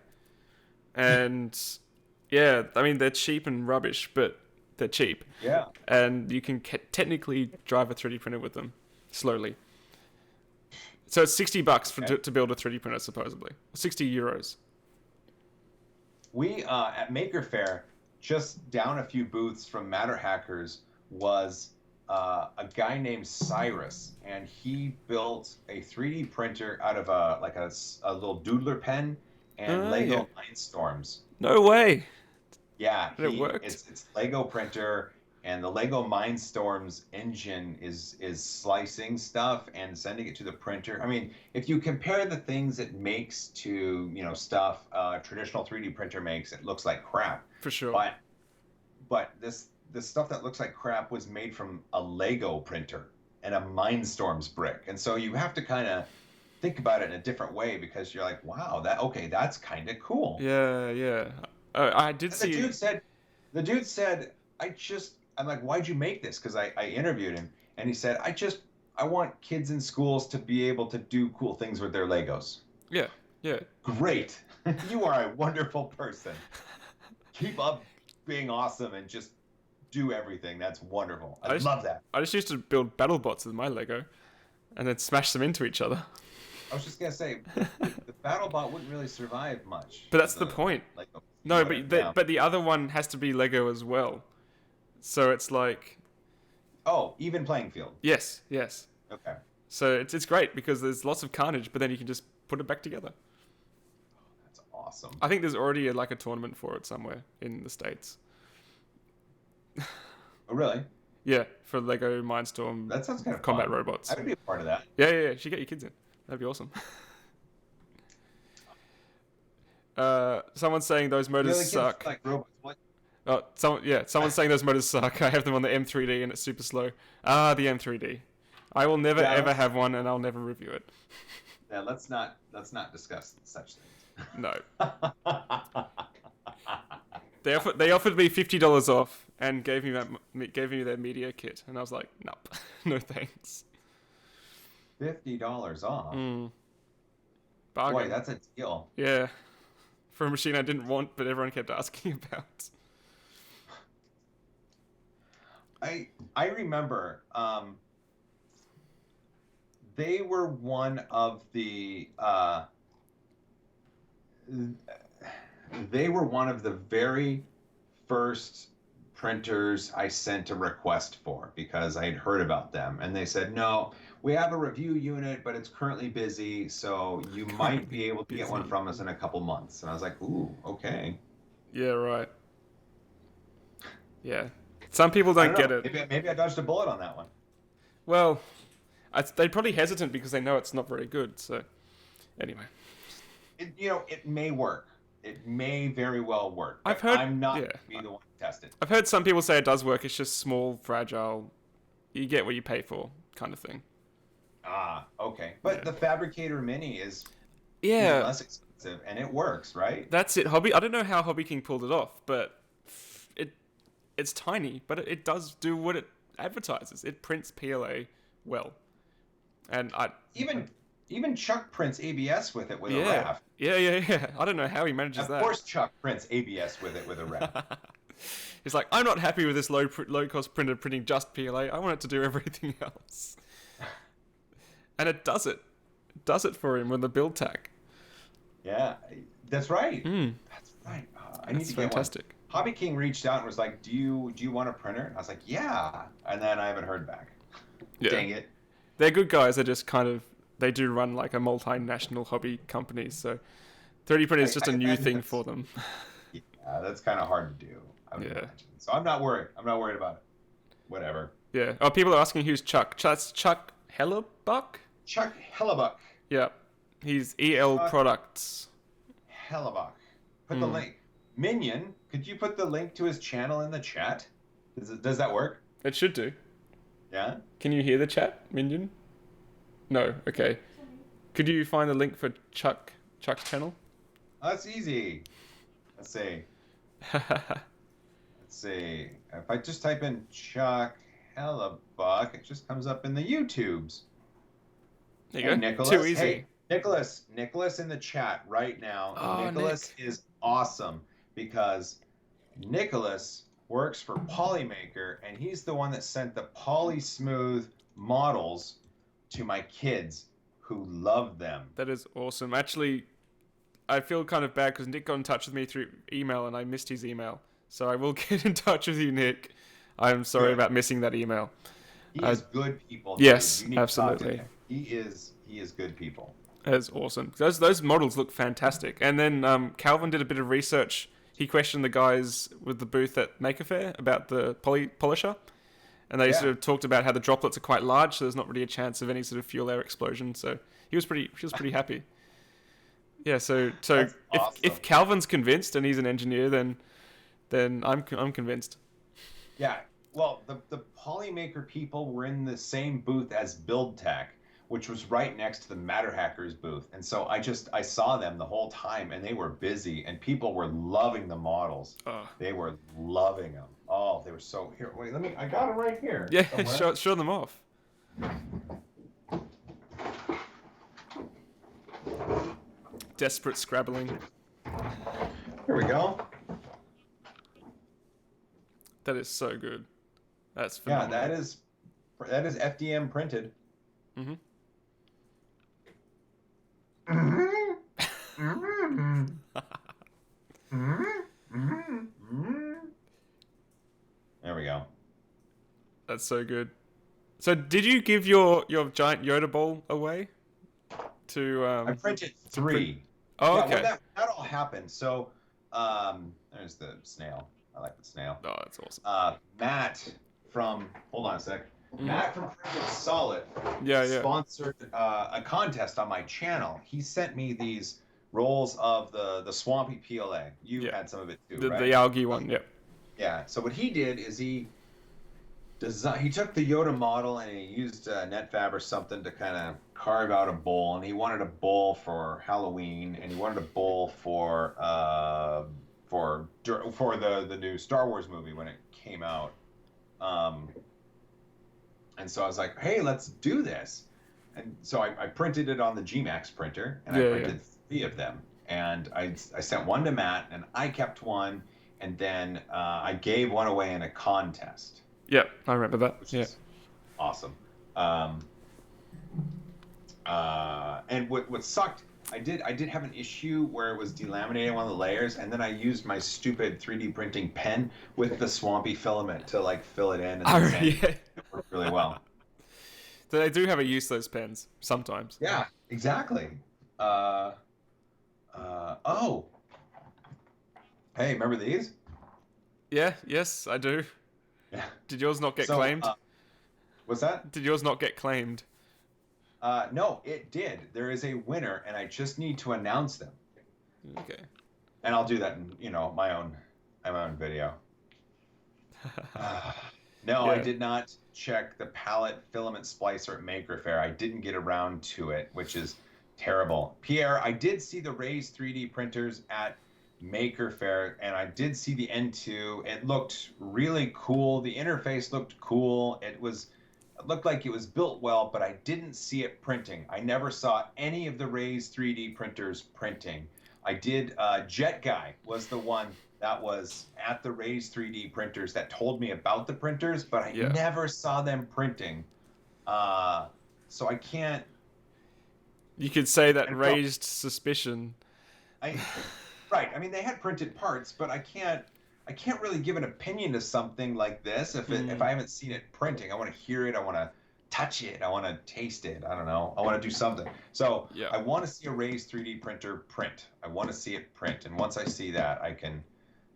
A: And yeah, I mean, they're cheap and rubbish, but they're cheap.
C: Yeah.
A: And you can technically drive a 3D printer with them slowly. So it's $60 to build a 3D printer, supposedly. 60 euros.
C: We, at Maker Faire, just down a few booths from Matter Hackers, was a guy named Cyrus, and he built a 3D printer out of a little doodler pen and Lego Mindstorms.
A: No way.
C: Yeah,
A: it worked.
C: It's Lego printer, and the Lego Mindstorms engine is slicing stuff and sending it to the printer. I mean, if you compare the things it makes to stuff a traditional 3D printer makes, it looks like crap.
A: For sure.
C: But this stuff that looks like crap was made from a Lego printer and a Mindstorms brick, and so you have to kind of think about it in a different way, because you're like, wow, that's kind of cool.
A: Yeah. I did see.
C: The dude said, I'm like, why'd you make this? Because I interviewed him, and he said, I want kids in schools to be able to do cool things with their Legos.
A: Yeah.
C: Great. You are a wonderful person. Keep up being awesome and just do everything. That's wonderful. I love that.
A: I just used to build battle bots with my Lego and then smash them into each other.
C: I was just going to say, the BattleBot wouldn't really survive much.
A: But that's the point. No, but the other one has to be Lego as well. So it's like...
C: Oh, even playing field.
A: Yes.
C: Okay.
A: So it's great because there's lots of carnage, but then you can just put it back together.
C: That's awesome.
A: I think there's already a tournament for it somewhere in the States.
C: Oh, really?
A: Yeah, for Lego Mindstorm.
C: That sounds kind of
A: combat
C: fun.
A: robots.
C: I would be a part of that.
A: Yeah. You should get your kids in. That'd be awesome. Someone's saying those motors suck.
C: Like robots. What?
A: Someone's saying those motors suck. I have them on the M3D and it's super slow. The M3D. I will never ever have one, and I'll never review it.
C: Yeah, let's not discuss such things.
A: No. They offered me $50 off and gave me their media kit, and I was like, nope, no thanks.
C: $50 off.
A: Bargain.
C: Boy, that's a deal.
A: Yeah, for a machine I didn't want, but everyone kept asking about.
C: I remember they were one of the very first printers I sent a request for, because I had heard about them, and they said, no, we have a review unit, but it's currently busy, so you might be able to get one from us in a couple months. And I was like, ooh, okay.
A: Yeah, right. Yeah. Some people don't get it.
C: Maybe I dodged a bullet on that one.
A: Well, they're probably hesitant because they know it's not very good, so anyway.
C: It may work. It may very well work.
A: I've heard...
C: I'm not going to be the one to test it.
A: I've heard some people say it does work. It's just small, fragile. You get what you pay for, kind of thing.
C: Ah, okay. But the Fabricator Mini is less expensive, and it works, right?
A: That's it. I don't know how HobbyKing pulled it off, but it's tiny, but it does do what it advertises. It prints PLA well, and even Chuck prints ABS with it with a RAF. Yeah. I don't know how he manages that.
C: Of course, Chuck prints ABS with it with a RAF.
A: He's like, I'm not happy with this low cost printer printing just PLA. I want it to do everything else. And it does it. It does it for him with the build tack.
C: Yeah, that's right. That's right. I need to get
A: fantastic.
C: one. HobbyKing reached out and was like, do you want a printer? And I was like, yeah. And then I haven't heard back.
A: Yeah.
C: Dang it.
A: They're good guys. They're just they do run like a multinational hobby company. So 3D printing is just a new thing for them.
C: That's kind of hard to do, I would
A: Yeah.
C: imagine. So I'm not worried. I'm not worried about it. Whatever.
A: Yeah. Oh, people are asking who's Chuck. That's Chuck Hellebuck?
C: Chuck Hellebuck.
A: Yeah. He's EL
C: Chuck
A: Products.
C: Hellebuck. Put the link. Minion, could you put the link to his channel in the chat? Does that work?
A: It should do.
C: Yeah?
A: Can you hear the chat, Minion? No. Okay. Could you find the link for Chuck's channel?
C: That's easy. Let's see. Let's see. If I just type in Chuck Hellebuck, it just comes up in the YouTubes.
A: There you
C: Hey,
A: go.
C: Nicholas.
A: Too easy.
C: Hey, Nicholas in the chat right now.
A: Oh,
C: Nicholas is awesome because Nicholas works for Polymaker, and he's the one that sent the Poly Smooth models to my kids who love them.
A: That is awesome. Actually, I feel kind of bad because Nick got in touch with me through email and I missed his email. So I will get in touch with you, Nick. I'm sorry about missing that email.
C: He is good people.
A: Yes,
C: You need to talk to
A: absolutely.
C: him. He is good people.
A: That's awesome. Those models look fantastic. And then Calvin did a bit of research. He questioned the guys with the booth at Maker Faire about the polisher. And they sort of talked about how the droplets are quite large, so there's not really a chance of any sort of fuel air explosion. So he was pretty happy. Yeah, so
C: That's
A: if
C: awesome.
A: Calvin's convinced and he's an engineer, then I'm convinced.
C: Yeah. Well, the Polymaker people were in the same booth as BuildTech, which was right next to the Matter Hackers booth. And so I saw them the whole time, and they were busy, and people were loving the models. They were loving them. Oh, they were so... Here, wait, I got it right here.
A: Yeah,
C: somewhere.
A: show them off. Desperate scrabbling.
C: Here we go.
A: That is so good. That's
C: Yeah,
A: phenomenal.
C: that is FDM printed.
A: Mm-hmm.
C: There we go.
A: That's so good. So did you give your giant Yoda ball away to
C: I printed 3.
A: Oh,
C: Yeah,
A: okay.
C: well, that all happened. So, there's the snail. I like the snail.
A: Oh, that's awesome.
C: Matt from, hold on a sec. Matt from Printed Solid
A: Yeah.
C: sponsored a contest on my channel. He sent me these rolls of the Swampy PLA. You had some of it too, right?
A: The algae one, yeah.
C: Yeah. So what he did is he took the Yoda model and he used Netfab or something to kind of carve out a bowl. And he wanted a bowl for Halloween, and he wanted a bowl for the new Star Wars movie when it came out. And so I was like, hey, let's do this. And so I printed it on the Gmax printer, and I printed 3 of them. And I sent one to Matt, and I kept one, and then I gave one away in a contest.
A: Yeah, I remember that.
C: Which is awesome. And what sucked, I did have an issue where it was delaminating one of the layers, and then I used my stupid 3D printing pen with the swampy filament to like fill it in, and it worked really well.
A: So they do have a use, those pens, sometimes.
C: Yeah, exactly. Oh. Hey, remember these?
A: Yeah, yes, I do.
C: Yeah.
A: Did yours not get claimed?
C: What's that?
A: Did yours not get claimed?
C: No, it did. There is a winner, and I just need to announce them.
A: Okay.
C: And I'll do that in, my own video. No,
A: Yeah.
C: I did not check the palette filament splicer at Maker Faire. I didn't get around to it, which is terrible. Pierre, I did see the Raise3D printers at Maker Faire, and I did see the N2. It looked really cool. The interface looked cool. It looked like it was built well, but I didn't see it printing. I never saw any of the Raise3D printers printing. I did, Jet Guy was the one that was at the Raise3D printers that told me about the printers, but I never saw them printing. So I can't...
A: You could say that raised suspicion.
C: Right. I mean, they had printed parts, but I can't really give an opinion to something like this if I haven't seen it printing. I want to hear it. I want to touch it. I want to taste it. I don't know. I want to do something. So I want to see a Raise3D printer print. I want to see it print, and once I see that, I can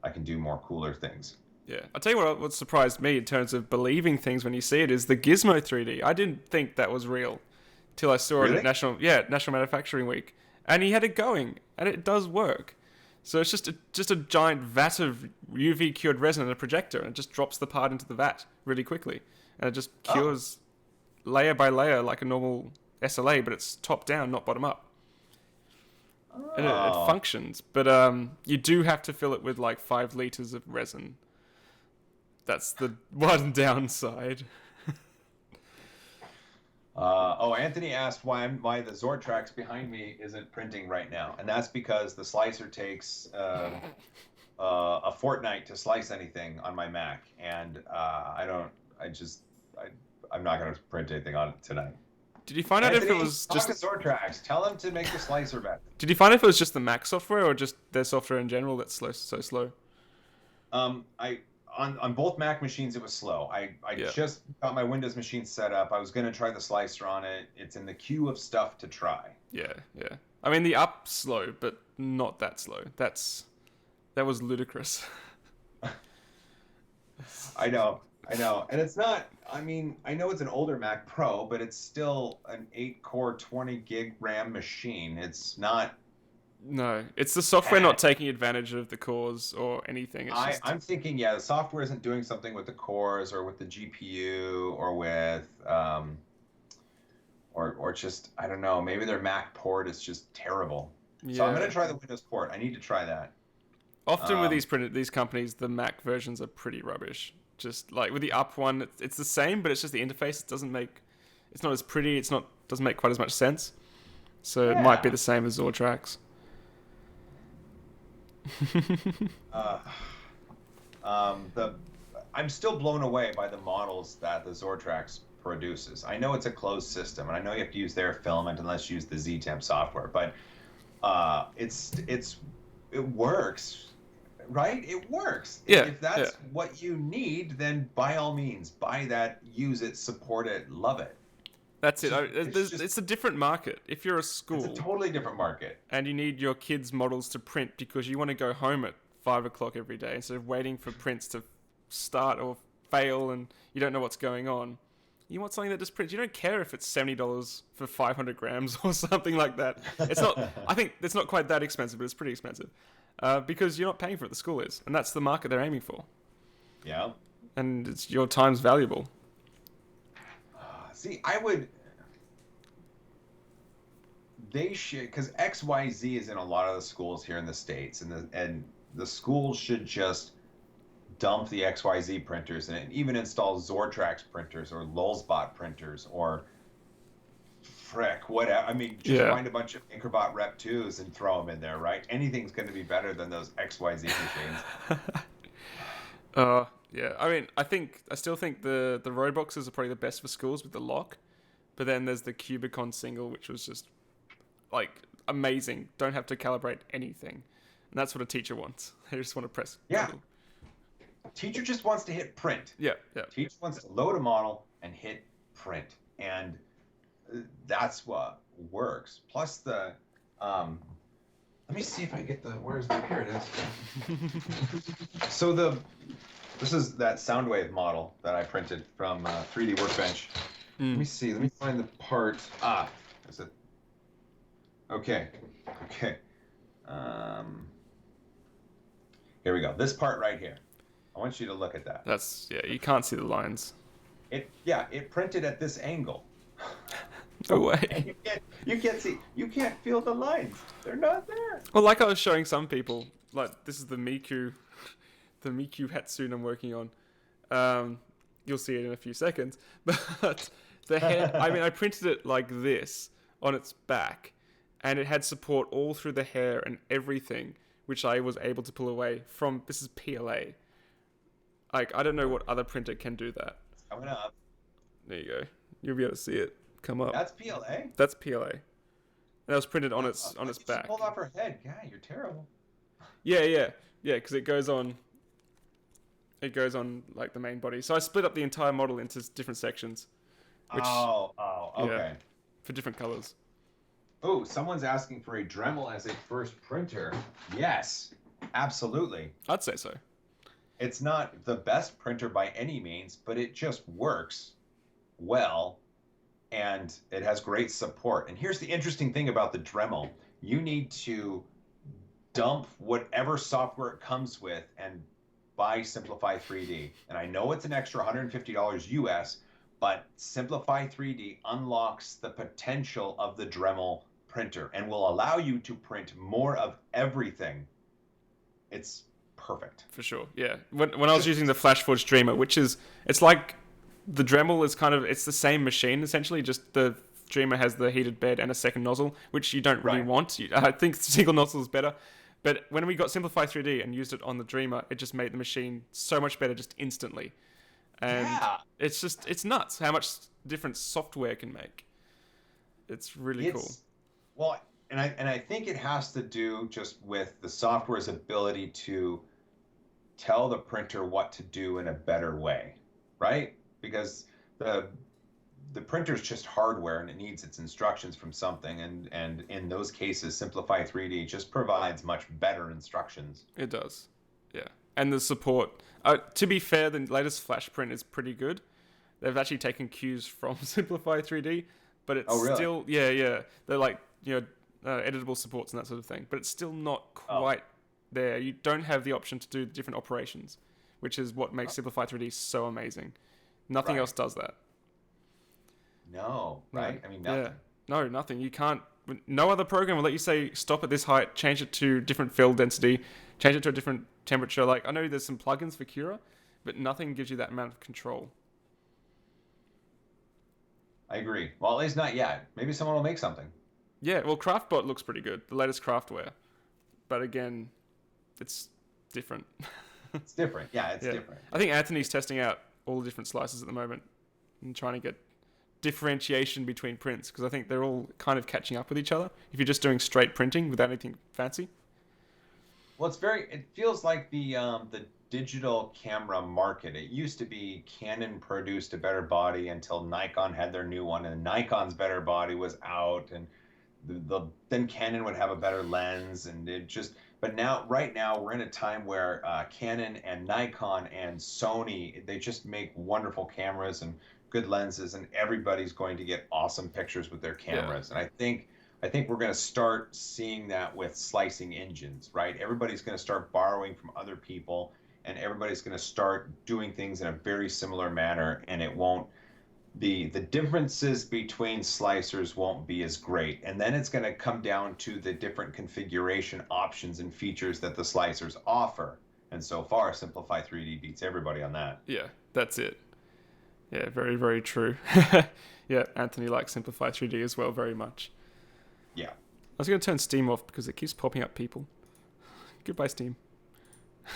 C: I can do more cooler things.
A: Yeah, I'll tell you what surprised me in terms of believing things when you see it is the Gizmo 3D. I didn't think that was real till I saw it
C: Really?
A: at National Manufacturing Week, and he had it going, and it does work. So it's just a giant vat of UV cured resin and a projector, and it just drops the part into the vat really quickly, and it just cures layer by layer like a normal SLA, but it's top down, not bottom up. And it functions, but you do have to fill it with like 5 liters of resin. That's the one downside.
C: Anthony asked why the Zortrax behind me isn't printing right now, and that's because the slicer takes a fortnight to slice anything on my Mac, and I'm not going to print anything on it tonight.
A: Did you find out if it was
C: just Zortrax? Tell him to make the slicer better.
A: Did you find if it was just the Mac software or just their software in general that's so slow?
C: On both Mac machines, it was slow. I just got my Windows machine set up. I was going to try the slicer on it. It's in the queue of stuff to try.
A: Yeah. I mean, the up slow, but not that slow. That was ludicrous.
C: I know. And it's not, I know it's an older Mac Pro, but it's still an 8-core, 20-gig RAM machine. It's not...
A: No, it's the software not taking advantage of the cores or anything.
C: I'm thinking, the software isn't doing something with the cores or with the GPU or with, or just, I don't know, maybe their Mac port is just terrible. Yeah. So I'm going to try the Windows port. I need to try that.
A: Often with these companies, the Mac versions are pretty rubbish. Just like with the up one, it's the same, but it's just the interface. It's not as pretty. Doesn't make quite as much sense. So it might be the same as Zortrax.
C: I'm still blown away by the models that the Zortrax produces. I know it's a closed system, and I know you have to use their filament unless you use the Z-Temp software, but it works, right? It works.
A: Yeah,
C: if that's what you need, then by all means, buy that, use it, support it, love it.
A: That's it. It's a different market. If you're a school...
C: It's a totally different market.
A: And you need your kids' models to print because you want to go home at 5 o'clock every day instead of waiting for prints to start or fail and you don't know what's going on. You want something that just prints. You don't care if it's $70 for 500 grams or something like that. It's not... I think it's not quite that expensive, but it's pretty expensive. Because you're not paying for it, the school is. And that's the market they're aiming for.
C: Yeah.
A: And your time's valuable.
C: See, they should, because XYZ is in a lot of the schools here in the States, and the schools should just dump the XYZ printers and even install Zortrax printers or Lulzbot printers or whatever. Find a bunch of Anchorbot Rep 2s and throw them in there, right? Anything's going to be better than those XYZ machines.
A: Yeah, I still think the road boxes are probably the best for schools with the lock, but then there's the Cubicon single, which was just like amazing. Don't have to calibrate anything, and that's what a teacher wants. They just want to press.
C: Yeah. Teacher just wants to hit print.
A: Yeah.
C: Teacher wants to load a model and hit print, and that's what works. Plus the let me see if I get here it is. So this is that Soundwave model that I printed from 3D Workbench. Let me see. Let me find the part. Is it? Okay. Here we go. This part right here. I want you to look at that.
A: You can't see the lines.
C: It printed at this angle.
A: No way.
C: You can't see. You can't feel the lines. They're not there.
A: Well, like I was showing some people, like this is the Miku Hatsune I'm working on. You'll see it in a few seconds. But the hair, I printed it like this on its back, and it had support all through the hair and everything, which I was able to pull away from. This is PLA. Like, I don't know what other printer can do that.
C: It's coming up.
A: There you go. You'll be able to see it come up.
C: That's PLA?
A: That's PLA. And that was printed on its back.
C: Pulled off her head. Yeah, you're terrible.
A: Yeah, because it goes on like the main body. So I split up the entire model into different sections.
C: Okay.
A: Yeah, for different colors.
C: Oh, someone's asking for a Dremel as a first printer. Yes. Absolutely.
A: I'd say so.
C: It's not the best printer by any means, but it just works well and it has great support. And here's the interesting thing about the Dremel. You need to dump whatever software it comes with and buy Simplify 3D. And I know it's an extra $150 US, but Simplify 3D unlocks the potential of the Dremel printer and will allow you to print more of everything. It's perfect.
A: For sure, yeah. When I was using the FlashForge Dreamer, it's like the Dremel is kind of, it's the same machine essentially, just the Dreamer has the heated bed and a second nozzle, which you don't really want. I think single nozzle is better. But when we got Simplify 3D and used it on the Dreamer, it just made the machine so much better just instantly. And it's nuts how much different software can make. It's really cool.
C: Well, and I think it has to do just with the software's ability to tell the printer what to do in a better way, right? Because the printer's just hardware and it needs its instructions from something, and in those cases Simplify 3D just provides much better instructions.
A: It does, yeah. And the support, to be fair, the latest Flash print is pretty good. They've actually taken cues from Simplify 3D, but it's still they're like, editable supports and that sort of thing, but it's still not quite there. You don't have the option to do different operations, which is what makes Simplify 3D so amazing. Nothing else does that.
C: No, right?
A: No.
C: I mean, nothing.
A: Yeah. No, nothing. You can't. No other program will let you say stop at this height, change it to different fill density, change it to a different temperature. Like, I know there's some plugins for Cura, but nothing gives you that amount of control.
C: I agree. Well, at least not yet. Maybe someone will make something.
A: Yeah, well, CraftBot looks pretty good, the latest craftware. But again, it's different.
C: It's different. Yeah, it's different.
A: I think Anthony's testing out all the different slices at the moment and trying to get differentiation between prints, because I think they're all kind of catching up with each other if you're just doing straight printing without anything fancy.
C: Well, it feels like the digital camera market. It used to be Canon produced a better body until Nikon had their new one, and Nikon's better body was out, and then Canon would have a better lens, and but right now we're in a time where Canon and Nikon and Sony, they just make wonderful cameras and good lenses, and everybody's going to get awesome pictures with their cameras. And I think we're going to start seeing that with slicing engines, right? Everybody's going to start borrowing from other people, and everybody's going to start doing things in a very similar manner, and it won't the differences between slicers won't be as great. And then it's going to come down to the different configuration options and features that the slicers offer. And so far, Simplify 3D beats everybody on that.
A: Yeah, that's it. Yeah, very, very true. Yeah, Anthony likes Simplify 3D as well very much.
C: Yeah.
A: I was going to turn Steam off because it keeps popping up people. Goodbye, Steam.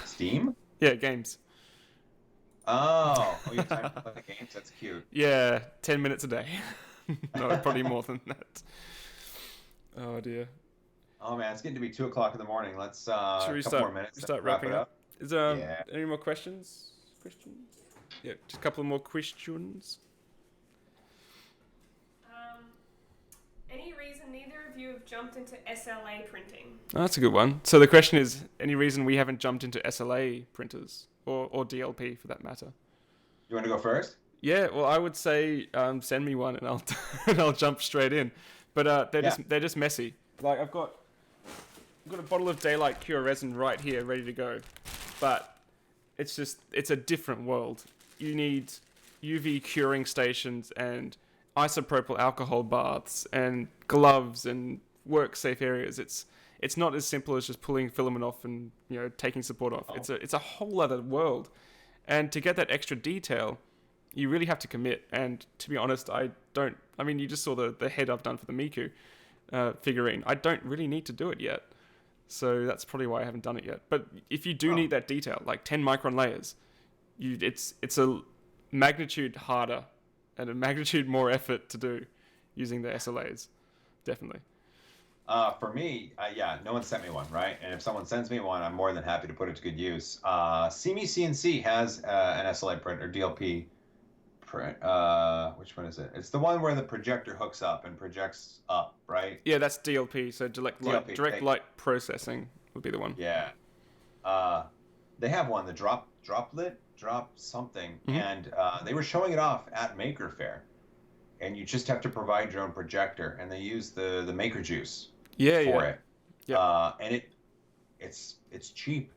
C: Steam?
A: Yeah, games.
C: Oh, you have time to play the games? That's cute.
A: Yeah, 10 minutes a day. No, probably more than that. Oh, dear.
C: Oh, man, it's getting to be 2 o'clock in the morning. Let's,
A: Should we
C: more minutes
A: start
C: wrap
A: wrapping
C: it up?
A: Is there any more questions? Yeah, just a couple more questions.
B: Any reason neither of you have jumped into SLA printing?
A: Oh, that's a good one. So the question is, any reason we haven't jumped into SLA printers or DLP for that matter?
C: You want to go first?
A: Yeah, well, I would say send me one and I'll and I'll jump straight in. But they're just messy. Like I've got a bottle of Daylight Cure resin right here, ready to go. But it's a different world. You need UV curing stations and isopropyl alcohol baths and gloves and work safe areas. It's not as simple as just pulling filament off and taking support off. Oh. It's a whole other world, and to get that extra detail, you really have to commit. And to be honest, you just saw the head I've done for the Miku figurine. I don't really need to do it yet, so that's probably why I haven't done it yet. But if you do need that detail, like 10 micron layers, it's a magnitude harder and a magnitude more effort to do using the SLAs, definitely.
C: For me, no one sent me one, right? And if someone sends me one, I'm more than happy to put it to good use. SeeMeCNC has an SLA print or DLP print. Which one is it? It's the one where the projector hooks up and projects up, right?
A: Yeah, that's DLP. So direct light processing would be the one.
C: Yeah. they have one, the drop something,
A: Mhm.
C: and they were showing it off at Maker Faire, and you just have to provide your own projector, and they use the Maker Juice
A: Yeah,
C: for
A: yeah.
C: it,
A: Yep.
C: and it's cheap,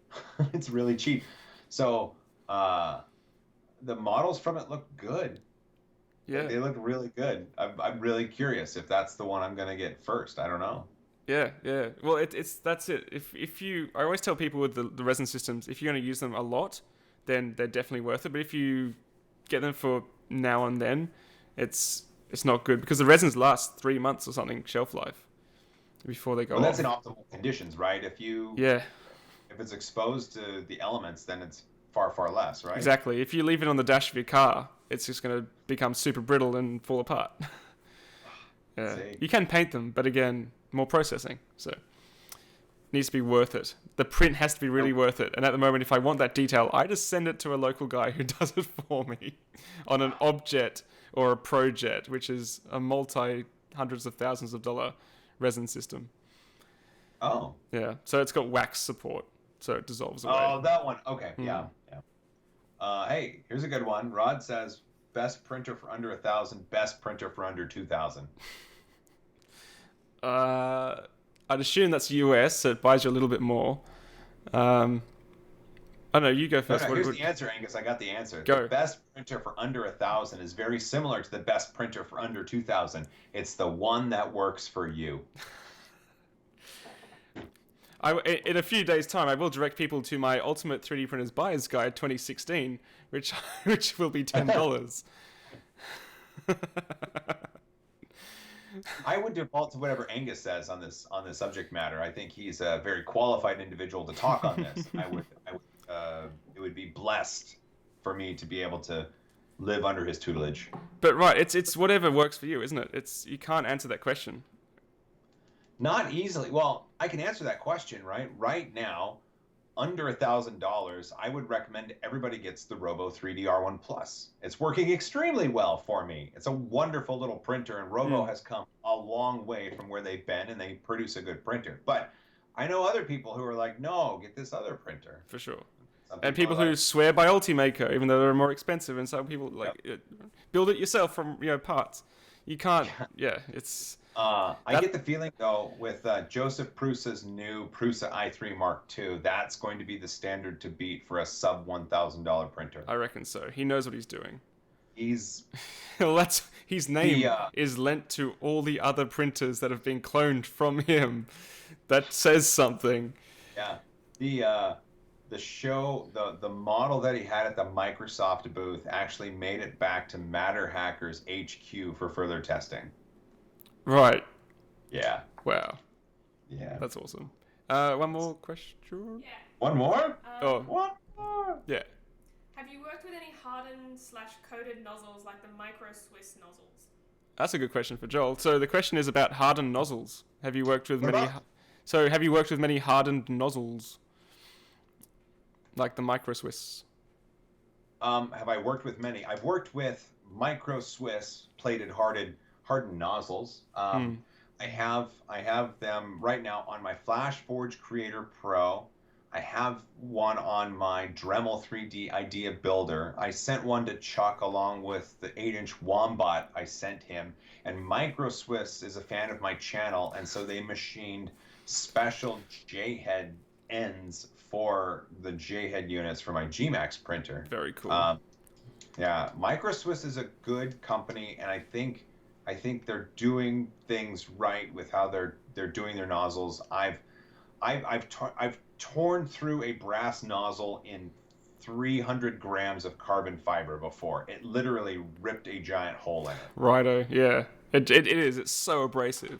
C: it's really cheap. So the models from it look good.
A: Yeah.
C: They look really good. I'm really curious if that's the one I'm gonna get first. I don't know.
A: Yeah, yeah. Well, that's it. If you, I always tell people with the resin systems, if you're going to use them a lot, then they're definitely worth it. But if you get them for now and then, it's not good because the resins last 3 months or something shelf life before they go
C: Well, that's
A: off.
C: in optimal conditions, right?
A: Yeah,
C: If it's exposed to the elements, then it's far less, right?
A: exactly. If you leave it on the dash of your car, it's just going to become super brittle and fall apart. Yeah,
C: See.
A: you can paint them, but again, more processing. So it needs to be worth it. The print has to be really worth it. And at the moment, if I want that detail, I just send it to a local guy who does it for me on an objet or a projet, which is a multi hundreds of thousands of dollar resin system.
C: Oh.
A: Yeah, so it's got wax support, so it dissolves away.
C: Oh, that one. Okay. Yeah. Hey, here's a good one. Rod says best printer for under 1,000, best printer for under 2,000.
A: I'd assume that's US, so it buys you a little bit more. I don't know. You go first.
C: No, here's the answer, Angus. I got the answer.
A: Go.
C: The best printer for under 1,000 is very similar to the best printer for under 2,000. It's the one that works for you.
A: In a few days' time, I will direct people to my Ultimate 3D Printers Buyer's Guide 2016, which will be $10.
C: I would default to whatever Angus says on this subject matter. I think he's a very qualified individual to talk on this. It would be blessed for me to be able to live under his tutelage.
A: But right, it's whatever works for you, isn't it? You can't answer that question.
C: Not easily. Well, I can answer that question, right? Right now, under $1,000, I would recommend everybody gets the Robo 3D R1 Plus. It's working extremely well for me. It's a wonderful little printer, and Robo has come a long way from where they've been, and they produce a good printer. But I know other people who are like, no, get this other printer.
A: For sure.
C: Some
A: And people
C: are
A: who
C: like,
A: swear by Ultimaker, even though they're more expensive, and some people build it yourself from parts. You can't. Yeah, it's.
C: I get the feeling though with Joseph Prusa's new Prusa i3 Mark II, that's going to be the standard to beat for a sub $1,000 printer.
A: I reckon so. He knows what he's doing.
C: He's
A: Well, his name is lent to all the other printers that have been cloned from him. That says something.
C: Yeah, the model that he had at the Microsoft booth actually made it back to Matter Hackers HQ for further testing.
A: Right.
C: Yeah.
A: Wow.
C: Yeah.
A: That's awesome. One more question?
B: Yeah.
C: One more?
A: Oh.
C: One more?
A: Yeah.
B: Have you worked with any hardened/coated nozzles like the Micro Swiss nozzles?
A: That's a good question for Joel. So the question is about hardened nozzles. Have you worked with
C: What
A: many?
C: about-
A: So have you worked with many hardened nozzles, like the Micro Swiss?
C: Have I worked with many? I've worked with Micro Swiss plated hardened nozzles. I have them right now on my FlashForge Creator Pro. I have one on my Dremel 3D Idea Builder. I sent one to Chuck along with the 8-inch Wombat I sent him. And Micro Swiss is a fan of my channel, and so they machined special J-head ends for the J-head units for my Gmax printer.
A: Very cool.
C: Yeah, Micro Swiss is a good company, and I think they're doing things right with how they're doing their nozzles. I've torn through a brass nozzle in 300 grams of carbon fiber before. It literally ripped a giant hole in it.
A: Righto. Yeah. It is. It's so abrasive.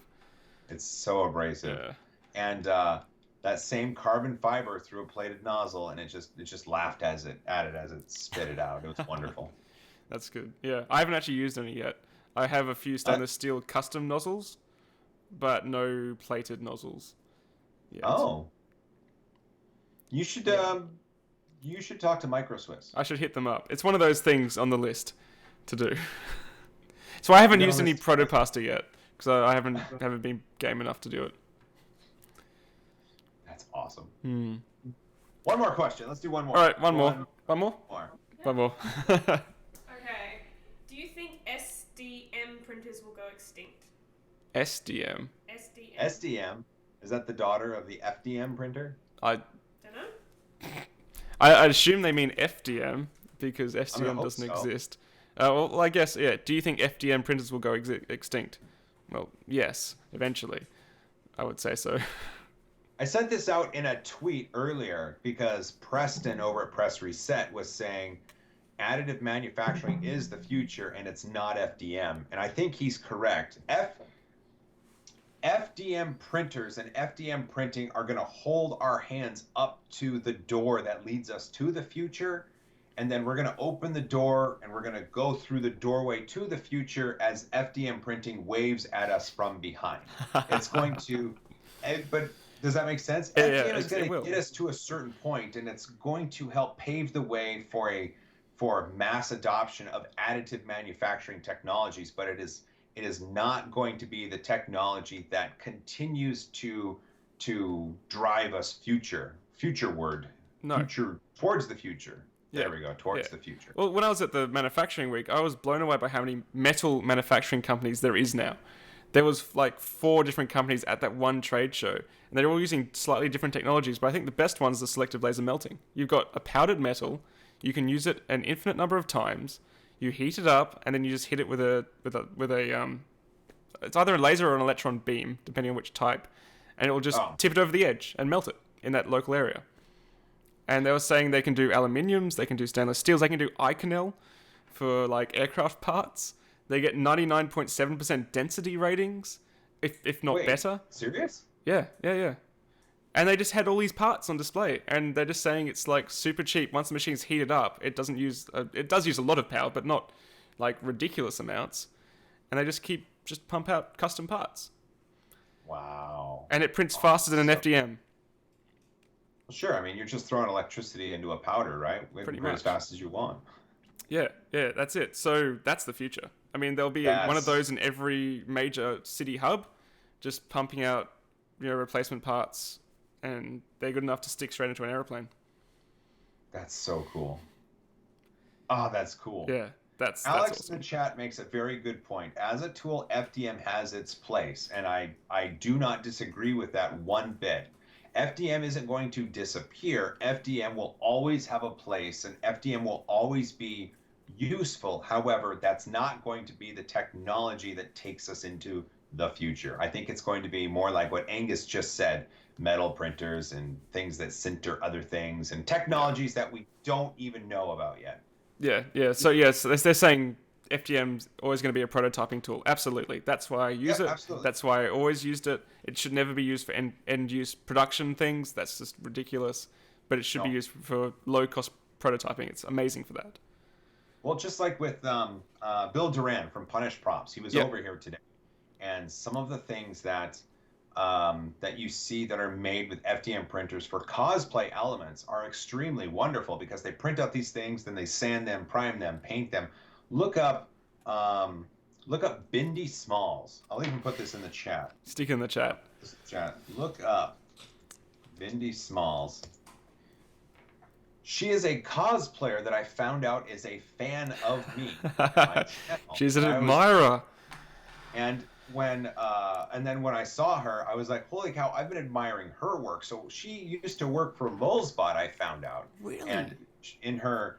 C: It's so abrasive.
A: Yeah.
C: And that same carbon fiber through a plated nozzle, and it just laughed at it as it spit it out. It was wonderful.
A: That's good. Yeah. I haven't actually used any yet. I have a few stainless steel custom nozzles, but no plated nozzles yet.
C: Oh. You should talk to Micro Swiss.
A: I should hit them up. It's one of those things on the list to do. So I haven't used any Protopaster yet because I haven't been game enough to do it.
C: That's awesome. One more question. Let's do one more.
A: All right, one more.
C: More.
A: One more.
B: Okay. Do you think SDM printers will go extinct?
A: SDM.
B: SDM.
C: SDM, is that the daughter of the FDM printer?
A: I
B: Don't know.
A: I assume they mean FDM because SDM
C: hope
A: doesn't
C: so.
A: exist. Well, I guess, yeah. Do you think FDM printers will go extinct? Well, yes, eventually. I would say so.
C: I sent this out in a tweet earlier because Preston over at Press Reset was saying additive manufacturing is the future and it's not FDM. And I think he's correct. FDM printers and FDM printing are going to hold our hands up to the door that leads us to the future. And then we're going to open the door and we're going to go through the doorway to the future as FDM printing waves at us from behind. It's going to, but does that make sense?
A: Yeah,
C: FDM is going
A: will.
C: to get us to a certain point, and it's going to help pave the way for mass adoption of additive manufacturing technologies, but it is not going to be the technology that continues to drive us futureward,
A: No.
C: future towards the future.
A: Yeah.
C: There we go, towards the future.
A: Well, when I was at the manufacturing week, I was blown away by how many metal manufacturing companies there is now. There was like 4 different companies at that one trade show, and they're all using slightly different technologies, but I think the best one's the selective laser melting. You've got a powdered metal, you can use it an infinite number of times, you heat it up, and then you just hit it with a it's either a laser or an electron beam, depending on which type, and it will just tip it over the edge and melt it in that local area. And they were saying they can do aluminiums, they can do stainless steels, they can do Iconel for like aircraft parts. They get 99.7% density ratings, if not better.
C: Serious?
A: Yeah. And they just had all these parts on display, and they're just saying it's like super cheap. Once the machine's heated up, it does use a lot of power, but not like ridiculous amounts. And they just pump out custom parts.
C: Wow.
A: And it prints faster than an FDM.
C: Sure, I mean, you're just throwing electricity into a powder, right?
A: Pretty
C: Go
A: much.
C: as fast as you want.
A: Yeah, that's it. So that's the future. I mean, there'll be one of those in every major city hub, just pumping out, replacement parts, and they're good enough to stick straight into an airplane.
C: That's so cool. Oh, that's cool.
A: Yeah, that's
C: Alex
A: awesome.
C: in the chat makes a very good point. As a tool, FDM has its place, and I do not disagree with that one bit. FDM isn't going to disappear. FDM will always have a place, and FDM will always be useful. However, that's not going to be the technology that takes us into the future. I think it's going to be more like what Angus just said, metal printers and things that sinter other things and technologies that we don't even know about yet.
A: Yeah. So they're saying FDM's always going to be a prototyping tool. Absolutely. That's why I use it.
C: Absolutely.
A: That's why I always used it. It should never be used for end use production things. That's just ridiculous. But it should be used for low cost prototyping. It's amazing for that.
C: Well, just like with Bill Duran from Punish Props, he was over here today, and some of the things that you see that are made with FDM printers for cosplay elements are extremely wonderful because they print out these things, then they sand them, prime them, paint them. Look up Bindi Smalls. I'll even put this in the chat.
A: Stick in the chat.
C: Look up Bindi Smalls. She is a cosplayer that I found out is a fan of me.
A: She's an admirer.
C: And then when I saw her, I was like, holy cow, I've been admiring her work. So she used to work for Molesbot, I found out.
A: Really?
C: And in her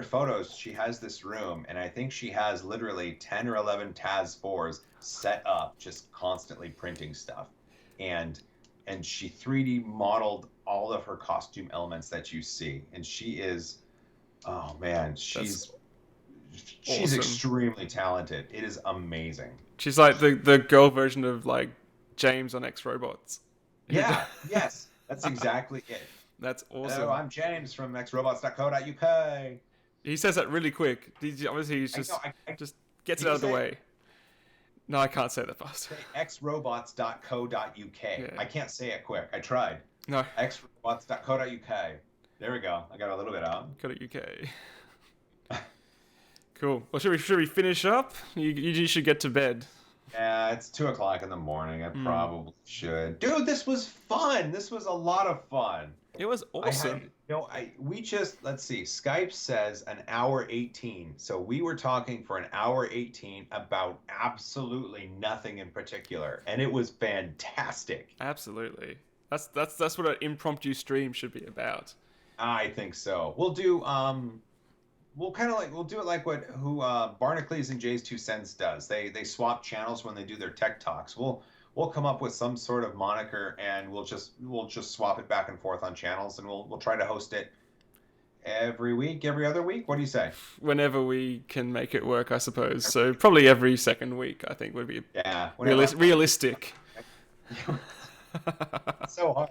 C: photos, she has this room, and I think she has literally 10 or 11 TAS 4s set up, just constantly printing stuff. And she 3D modeled all of her costume elements that you see. And she is, oh man, she's
A: awesome.
C: Extremely talented. It is amazing.
A: She's like the girl version of like James on X Robots.
C: Yeah, yes, that's exactly it.
A: That's awesome.
C: Hello, I'm James from xrobots.co.uk.
A: He says that really quick. Obviously, he's just just gets it out of the way. No, I can't say that fast.
C: Say xrobots.co.uk.
A: Yeah.
C: I can't say it quick. I tried.
A: No.
C: xrobots.co.uk. There we go. I got a little bit out.
A: UK. Cool. Well, should we finish up? You should get to bed.
C: Yeah, it's 2:00 in the morning. I probably should. Dude, this was fun. This was a lot of fun.
A: It was awesome.
C: We just, let's see, Skype says an hour 18. So we were talking for an hour 18 about absolutely nothing in particular, and it was fantastic.
A: Absolutely. That's what an impromptu stream should be about.
C: I think so. We'll do we'll do it like who Barnacles and Jay's 2 Cents does. They swap channels when they do their tech talks. We'll come up with some sort of moniker, and we'll just swap it back and forth on channels, and we'll try to host it every week, every other week. What do you say?
A: Whenever we can make it work, I suppose. So probably every second week, I think, would be realistic.
C: So hard.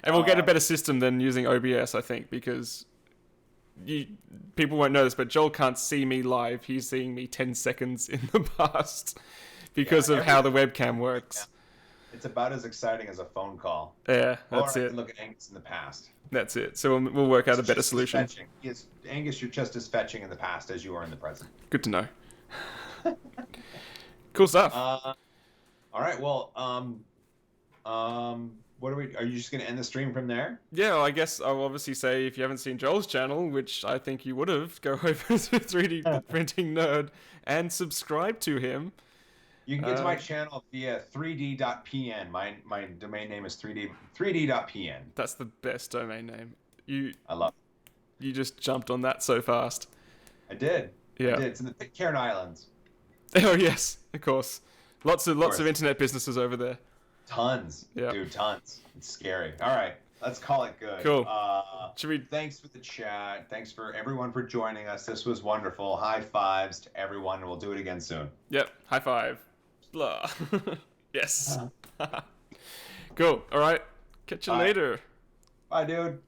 A: And we'll get a better system than using OBS, I think, because people won't know this, but Joel can't see me live. He's seeing me 10 seconds in the past because of how the webcam works.
C: Yeah. It's about as exciting as a phone call.
A: Yeah, that's it.
C: Look at Angus in the past.
A: That's it. So we'll work out a better solution.
C: Yes, Angus, you're just as fetching in the past as you are in the present.
A: Good to know. Cool stuff.
C: All right. Well, what are you just going to end the stream from there?
A: Yeah, well, I guess I'll obviously say if you haven't seen Joel's channel, which I think you would have, go over to 3D Printing Nerd and subscribe to him.
C: You can get to my channel via 3d.pn. My domain name is 3d.pn.
A: That's the best domain name.
C: I love it.
A: You just jumped on that so fast.
C: I did.
A: Yeah.
C: I did. It's in the Pitcairn Islands.
A: Oh yes, of course. Lots of internet businesses over there.
C: Tons.
A: Yeah.
C: Dude, tons. It's scary. All right. Let's call it good.
A: Cool.
C: Thanks for the chat. Thanks for everyone for joining us. This was wonderful. High fives to everyone. We'll do it again soon.
A: Yep. High five. Blah. Yes. Cool. All right. Catch you later.
C: Bye, dude.